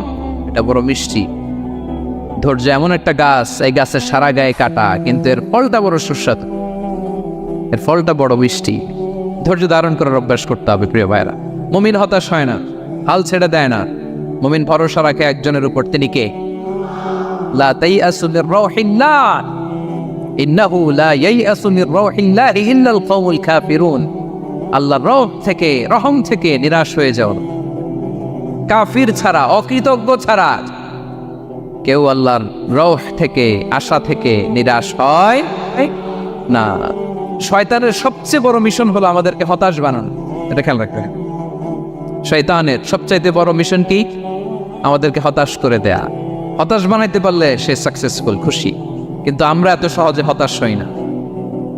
এটা বড় মিষ্টি। ধৈর্য এমন একটা গাছ, এই গাছের সারা গায়ে কাটা, কিন্তু এর ফলটা বড় সুস্বাদু, এর ফলটা বড় মিষ্টি। ধৈর্য ধারণ করার অভ্যাস করতে হবে প্রিয় ভাইরা। মুমিন হতাশ হয় না, হাল ছেড়ে দেয় না। মুমিন ভরসা রাখে একজনের উপর, তিনি কে? লা তাইআসু মির রাউহিল্লাহ ইন্নাহু লা ইয়াইআসু মির রাউহিল্লাহি ইল্লাল কওমুল কাফিরুন। আল্লাহর রহম থেকে নিরাশ হয়ে যাও না। কাফির ছাড়া, অকৃতজ্ঞ ছাড়া কেউ আল্লাহর রহ থেকে, আশা থেকে নিরাশ হয় না। শয়তানের সবচেয়ে বড় মিশন হলো আমাদেরকে হতাশ বানানো, এটা খেয়াল রাখবেন। শয়তানের সবচাইতে বড় মিশন কি? আমাদেরকে হতাশ করে দেয়া। হতাশ বানাইতে পারলে সে সাকসেসফুল, খুশি। কিন্তু আমরা এত সহজে হতাশ হই না,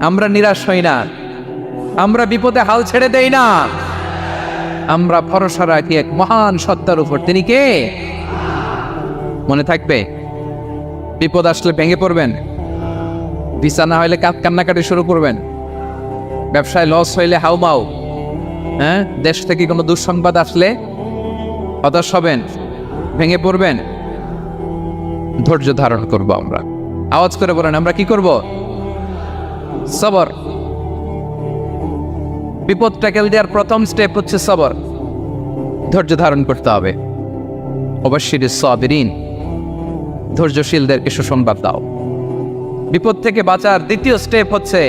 আমরা নিরাশ হই না, আমরা বিপদে হাল ছেড়ে দেই না। আমরা ভরসা রাখি এক মহান সত্তার উপর, তিনি কে? মনে থাকবে, বিপদ আসলে ভেঙে পড়বেন, ভিসা না হইলে কান্নাকাটি শুরু করবেন, ব্যবসায় লস হইলে হাউমাউ, দেশ থেকে কোনো দুঃসংবাদ আসলে হতাশ হবেন, ভেঙে পড়বেন। ধৈর্য ধারণ করব আমরা। আওয়াজ করে বলেন, আমরা কি করব? সবর। বিপদ ট্যাকেল দেওয়ার প্রথম স্টেপ হচ্ছে সবর, ধৈর্য ধারণ করতে হবে। অবশ্যই সাবিরিন, ধৈর্যশীলদেরকে সুসংবাদ দাও। বিপদ থেকে বাঁচার দ্বিতীয় স্টেপ হচ্ছে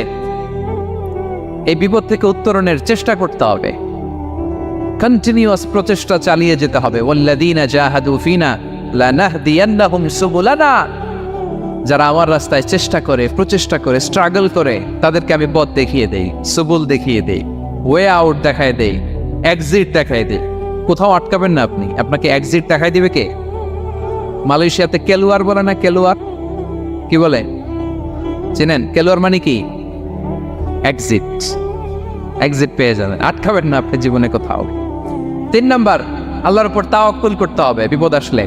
এই বিপদ থেকে উত্তরণের চেষ্টা করতে হবে, কন্টিনিউয়াস প্রচেষ্টা চালিয়ে যেতে হবে। ওয়াল্লাযীনা জাহাদু ফিনা লানাহদিয়ান্নাহুম সুবুলানা। যারা আমার রাস্তায় চেষ্টা করে, প্রচেষ্টা করে, স্ট্রাগল করে, তাদেরকে আমি পথ দেখিয়ে দেই, সুবুল দেখিয়ে দেই, ওয়ে আউট দেখায় দেই, এক্সিট দেখায় দেই। কোথাও আটকাবেন না আপনি, আপনাকে এক্সিট দেখাই দিবে কে? মালয়েশিয়াতে কেলুয়ার বলে না, কেলুয়ার কি বলে চেনেন? কেলুয়ার মানে কি? এক্সিট। এক্সিট পেয়ে যাবেন, আটকাবেন না আপনি জীবনে কোথাও। 3 নাম্বার, আল্লাহর উপর তাওয়াক্কুল করতে হবে বিপদ আসলে।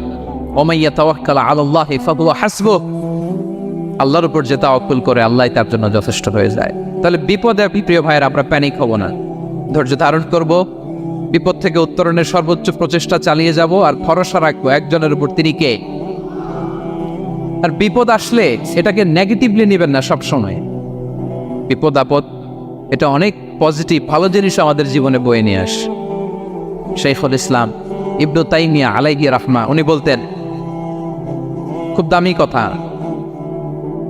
ওমাইয়া তাওয়াক্কাল আলাল্লাহি ফাহুয়া হাসবুহ। আল্লাহর উপর যে তাওয়াক্কুল করে, আল্লাহ তার জন্য যথেষ্ট হয়ে যায়। তাহলে বিপদে প্রিয় ভাইয়ের আমরা প্যানিক হব না, ধৈর্য ধারণ করব, বিপদ থেকে উত্তরণের সর্বোচ্চ প্রচেষ্টা চালিয়ে যাব, আর ভরসা রাখবো একজনের উপর, তিনি কে? আর বিপদ আসলে এটাকে নেগেটিভলি নেবেন না সবসময়। বিপদ আপদ এটা অনেক পজিটিভ ভালো জিনিস আমাদের জীবনে বয়ে নিয়ে আসে। শাইখুল ইসলাম ইবনু তাইমিয়া আলাইহি রাহমা উনি বলতেন, খুব দামি কথা,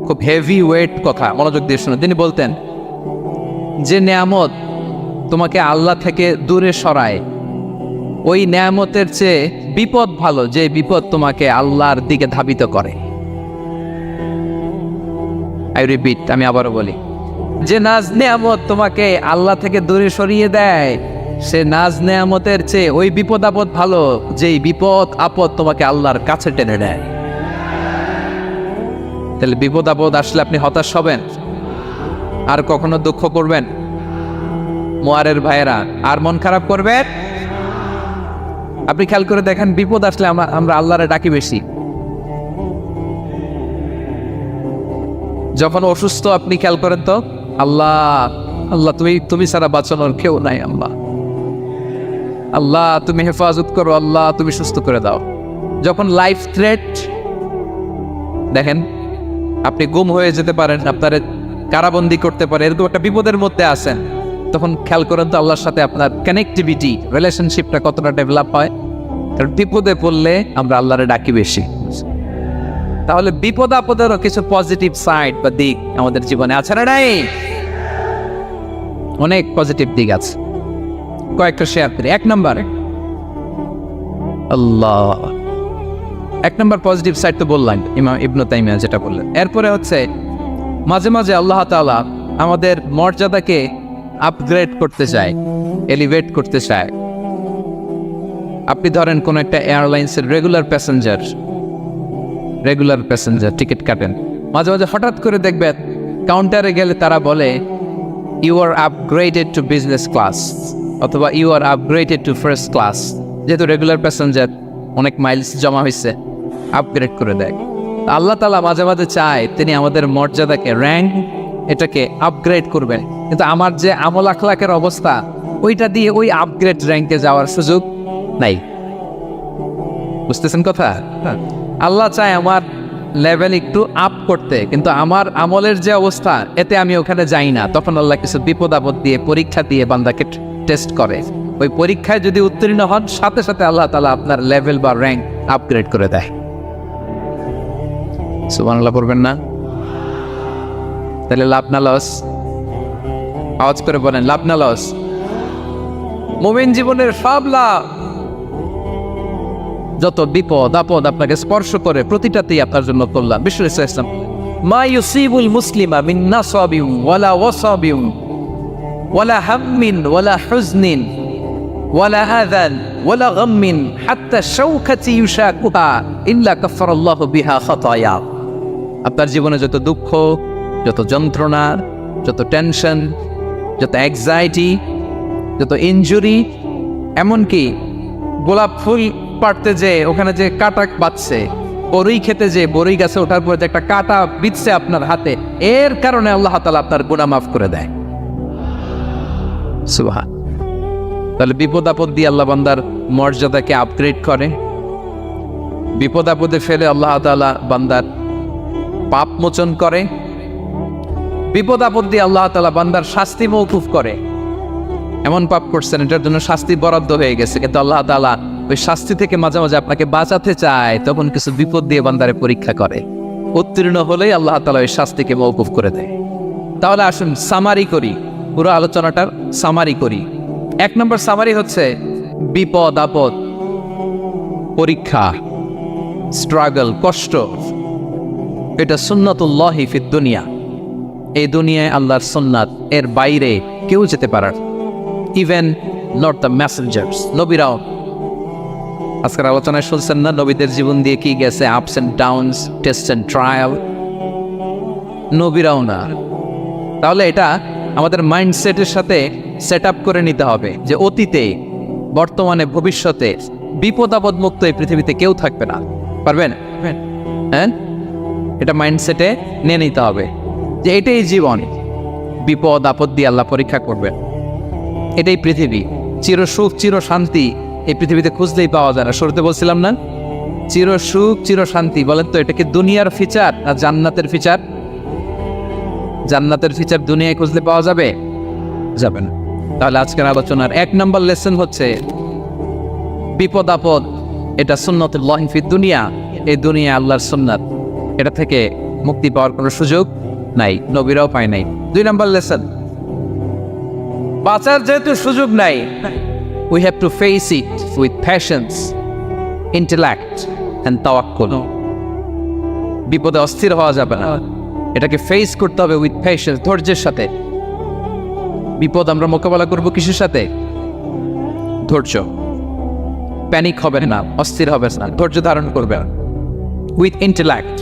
খুব হেভি ওয়েট কথা, মনোযোগ দিয়ে শুনুন। তিনি বলতেন, যে নেয়ামত তোমাকে আল্লাহ থেকে দূরে সরায়, ওই নেয়ামতের চেয়ে বিপদ ভালো যে বিপদ তোমাকে আল্লাহর দিকে ধাবিত করে। আই রিপিট, আমি আবারও বলি, যে নাজ নেয়ামত তোমাকে আল্লাহ থেকে দূরে সরিয়ে দেয়, সে নাজ নেয়ামতের চেয়ে ওই বিপদ আপদ ভালো যেই বিপদ আপদ তোমাকে আল্লাহর কাছে টেনে নেয়। তাহলে বিপদ আপদ আসলে আপনি হতাশ হবেন, আর কখনো দুঃখ করবেন? মোয়ারের ভাইয়েরা, আর মন খারাপ করবেন? আপনি খেয়াল করে দেখেন, বিপদ আসলে আমরা আল্লাহরে ডাকি বেশি। যখন অসুস্থ আপনি খেয়াল করেন তো, আল্লাহ আল্লাহ তুমি ছাড়া বাঁচানোর কেউ নাই, আল্লাহ আল্লাহ তুমি হেফাজত করো, আল্লাহ তুমি সুস্থ করে দাও। যখন লাইফ থ্রেট, দেখেন আপনি গুম হয়ে যেতে পারেন, আপনার কারাবন্দি করতে পারে, এরকম একটা বিপদের মধ্যে আছেন, তখন খেয়াল করেন তো আল্লাহর সাথে আপনার কানেক্টিভিটি, রিলেশনশিপটা কতটা ডেভেলপ হয়। কারণ বিপদে পড়লে আমরা আল্লাহরে ডাকি বেশি। তাহলে বিপদ আপদেরও কিছু পজিটিভ সাইড বা দিক আমাদের জীবনে আছে না নাই? অনেক পজিটিভ দিক আছে, কয়েকটা শেয়ার করি। 1 নাম্বার, আল্লাহ 1 নাম্বার পজিটিভ সাইড তো বললাম, ইমাম ইবনু তাইমিয়া যেটা বললেন। এরপরে হচ্ছে মাঝে মাঝে আল্লাহ তাআলা আমাদের মর্যাদাকে আপগ্রেড করতে চায়, এলিভেট করতে চায়। আপনি ধরেন কোন একটা এয়ারলাইন্সের রেগুলার প্যাসেঞ্জার টিকিট কাটেন, মাঝে মাঝে হঠাৎ করে দেখবেন কাউন্টারে গেলে তারা বলে, you are upgraded to business class, অথবা you are upgraded to first class. যেহেতু রেগুলার প্যাসেঞ্জার, অনেক মাইলস জমা হয়েছে, আপগ্রেড করে দেয়। আল্লাহ তাআলা মাঝে মাঝে চায় তিনি আমাদের মর্যাদাকে, র্যাঙ্ক, এটাকে আপগ্রেড করবেন। কিন্তু আমার যে আমল আখলাকের অবস্থা, ওইটা দিয়ে ওই আপগ্রেড র্যাঙ্কে যাওয়ার সুযোগ নাই। বুঝতেছেন কথা? আল্লাহ চায় আমার লেভেল একটু আপ করতে, কিন্তু আমার আমলের যে অবস্থা, এতে আমি ওখানে যাই না। তখন আল্লাহ কিছু বিপদ আপদ দিয়ে, পরীক্ষা দিয়ে বান্দাকে টেস্ট করে। ওই পরীক্ষায় যদি উত্তীর্ণ হন, সাথে সাথে আল্লাহ তাআলা আপনার লেভেল বা র্যাঙ্ক আপগ্রেড করে দেয়। সুবহানাল্লাহ পড়বেন না? তাহলে লাভ না লস? আওয়াজ করে বলেন, লাভ না লস? মুমিন জীবনের সব লাভ। যত বিপদ আপদ আপনাকে স্পর্শ করে, প্রতিটাতেই আপনার জন্য কল্যাণ। বিশ্বনবী সাল্লাল্লাহু আলাইহি ওয়াসাল্লাম, মা ইউসিবুল মুসলিমা মিন নাসাবিন ওয়ালা ওয়াসাবিন ওয়ালা হাম্মিন ওয়ালা হুজনিন ওয়ালা আযান ওয়ালা গাম্মিন হাত্তা শাওকাতি ইউশাকুহা ইল্লা কাফফারাল্লাহু বিহা খাতায়া। আপনার জীবনে যত দুঃখ, যত যন্ত্রণা, যত টেনশন, যত অ্যাংজাইটি, যত ইনজুরি, এমনকি গোলাপ ফুল পাড়তে যে ওখানে যে কাঁটা বাজছে, বরই খেতে যে বরই গাছে ওঠার পরে যে একটা কাঁটা বিঁধছে আপনার হাতে, এর কারণে আল্লাহ তাআলা আপনার গুনাহ মাফ করে দেয়। সুবহান। তাহলে বিপদ আপদ দিয়ে আল্লাহ বান্দার মর্যাদাকে আপগ্রেড করে। বিপদ আপদে ফেলে আল্লাহ তাআলা বান্দার পাপ মোচন করে। বিপদ আপদ দিয়ে আল্লাহ তাআলা বান্দার শাস্তি মওকুফ করে। এমন পাপ করছেন, এটার জন্য শাস্তি বরাদ্দ হয়ে গেছে, কিন্তু আল্লাহ তাআলা ওই শাস্তি থেকে মাঝে মাঝে আপনাকে বাঁচাতে চায়, তখন কিছু বিপদ দিয়ে বান্দারে পরীক্ষা করে। উত্তীর্ণ হলেই আল্লাহ তাআলা ওই শাস্তিকে মওকুফ করে দেয়। তাহলে আসুন সামারি করি, পুরো আলোচনাটার সামারি করি। 1 নম্বর সামারি হচ্ছে বিপদ আপদ, পরীক্ষা, স্ট্রাগল, কষ্ট, এটা সুন্নাতুল্লাহি ফিদ দুনিয়া, এই দুনিয়ায় আল্লাহর সুন্নাত, এর বাইরে কেউ যেতে পারার, ইভেন নট দ্য মেসেঞ্জার্স, নবীরাও। আজকের আলোচনায় শুনছেন না নবীদের জীবন দিয়ে কি গেছে, ups and downs, test and trial, নবীরাও না। তাহলে এটা আমাদের মাইন্ডসেটের সাথে সেট আপ করে নিতে হবে যে অতীতে, বর্তমানে, ভবিষ্যতে বিপদ আপদ মুক্ত এই পৃথিবীতে কেউ থাকবে না। পারবেন? হ্যাঁ, এটা মাইন্ডসেটে নিয়ে নিতে হবে যে এটাই জীবন, বিপদ আপদ দিয়ে আল্লাহ পরীক্ষা করবেন। এটাই পৃথিবী, চির সুখ চির শান্তি এই পৃথিবীতে খুঁজলেই পাওয়া যায় না। শুরুতে বলছিলাম না, চির সুখ চির শান্তি। বলেন তো এটা কি দুনিয়ার ফিচার না জান্নাতের ফিচার? জান্নাতের ফিচার দুনিয়ায় খুঁজলে পাওয়া যাবে? যাবে না। তাহলে আজকের আলোচনার 1 নম্বর লেসন হচ্ছে বিপদ আপদ এটা সুন্নাতুল্লাহি ফিদ দুনিয়া, এই দুনিয়া আল্লাহর সুন্নাত, এটা থেকে মুক্তি পাওয়ার কোনো সুযোগ নাই, নবীরাও পায় নাই। 2 নম্বর লেসন, বাঁচার যেহেতু সুযোগ নাই, we have to face it with patience, intellect and tawakkul. বিপদে অস্থির হওয়া যাবে না, এটাকে ফেস করতে হবে উইথ পেশেন্স, ধৈর্যের সাথে। বিপদ আমরা মোকাবেলা করব কিসের সাথে? ধৈর্য। প্যানিক হবে না, অস্থির হবে না, ধৈর্য ধারণ করবেন। উইথ ইন্টেলেক্ট,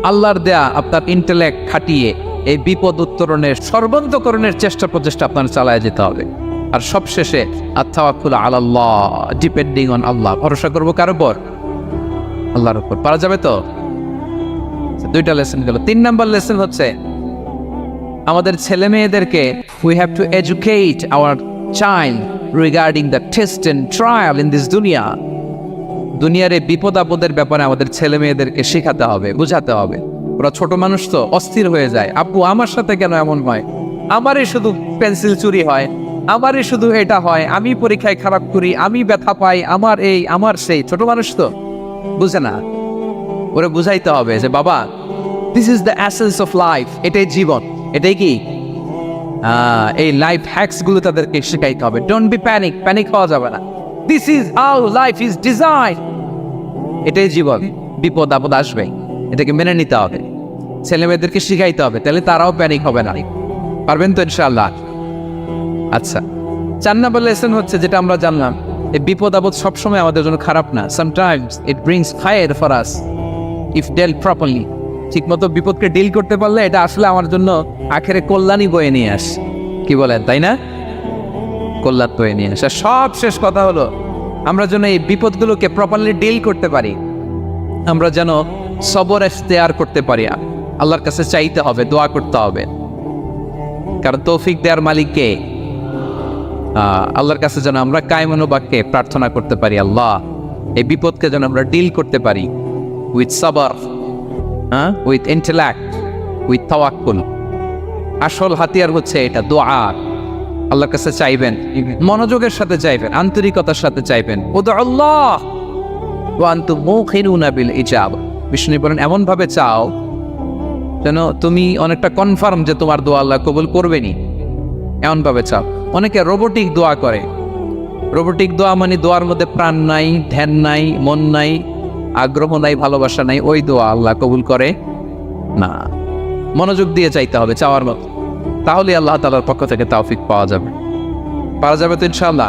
আল্লাহর দেয়া আপনার ইন্টেলেক্ট খাটিয়ে এই বিপদ উত্তরণের সর্বান্তকরণের চেষ্টা প্রচেষ্টা আপনার চালায় যেতে হবে। আর সবশেষে আত-তাওয়াক্কুল আলাল্লাহ, ডিপেন্ডিং অন আল্লাহ, ভরসা করবো কার উপর? আল্লাহর উপর। পারা যাবে তো? 2টা লেসন গেল। 3 নম্বর লেসন হচ্ছে আমাদের ছেলে মেয়েদেরকে we have to educate our child regarding the test and trial in this dunya. দুনিয়ার এই বিপদ আপদের ব্যাপারে আমাদের ছেলে মেয়েদেরকে শেখাতে হবে, বুঝাতে হবে। ওরা ছোট মানুষ তো অস্থির হয়ে যায়, আব্বু আমার সাথে কেন এমন হয়, আমারই শুধু পেন্সিল চুরি হয়, আমারই শুধু এটা হয়, আমি পরীক্ষায় খারাপ করি, আমি ব্যথা পাই, আমার এই আমার সেই। ছোট মানুষ তো বুঝে না, ওরা বুঝাইতে হবে যে বাবা, this is the essence of life, এটাই জীবন, এটাই কি এই লাইফ হ্যাকস গুলো তাদেরকে শেখাইতে হবে। ডোন্ট বি প্যানিক, প্যানিক হওয়া যাবে না। This is how life is design, এটাই জীবন, বিপদ আপদ আসবে, এটাকে মেনে নিতে হবে, ছেলে মেয়েদেরকে শিখাইতে হবে, তাহলে তারাও প্যানিক হবে না। পারবেন তো ইনশাআল্লাহ? আচ্ছা, 4 নম্বর লেসন হচ্ছে যেটা আমরা জানলাম, এই বিপদ আপদ সবসময় আমাদের জন্য খারাপ না। সামটাইমস ইট ব্রিংস খায়ের for us if dealt properly. ঠিকমতো বিপদকে ডিল করতে পারলে এটা আসলে আমার জন্য আখেরে কল্যাণই বয়ে নিয়ে আস। কি বলেন, তাই না? কল্যাণ বয়ে নিয়ে আসে। সব শেষ কথা হলো আমরা যেন এই বিপদগুলোকে প্রপারলি ডিল করতে পারি, আমরা যেন সবর ইখতিয়ার করতে পারি। আল্লাহর কাছে চাইতে হবে, দোয়া করতে হবে, কারণ তৌফিক দেওয়ার মালিক কে? আল্লাহর কাছে যেন আমরা কায়মনোবাক্যে প্রার্থনা করতে পারি, আল্লাহ এই বিপদকে যেন আমরা ডিল করতে পারি উইথ সাবর, উইথ ইন্টেলেক্ট, উইথ তাওয়াক্কুল। আসল হাতিয়ার হচ্ছে এটা, দোয়া। আল্লাহর কাছে চাইবেন, মনোযোগের সাথে চাইবেন, আন্তরিকতার সাথে চাইবেন। উদউল্লাহ ওয়া আনতুম মুখিনুনা বিল ইজাবা। বিষ্ণু বলেন এমন ভাবে চাও যেন তুমি অনেকটা কনফার্ম যে তোমার দোয়া আল্লাহ কবুল করবেনই, এমন ভাবে চাও। অনেকে রোবোটিক দোয়া করে। রোবোটিক দোয়া মানে দোয়ার মধ্যে প্রাণ নাই, ধ্যান নাই, মন নাই, আগ্রহ নাই, ভালোবাসা নাই, ওই দোয়া আল্লাহ কবুল করে না। মনোযোগ দিয়ে চাইতে হবে চাওয়ার মতো, তাহলে আল্লাহ তাআলার পক্ষ থেকে তৌফিক পাওয়া যাবে। পাওয়া যাবে তো ইনশাআল্লাহ।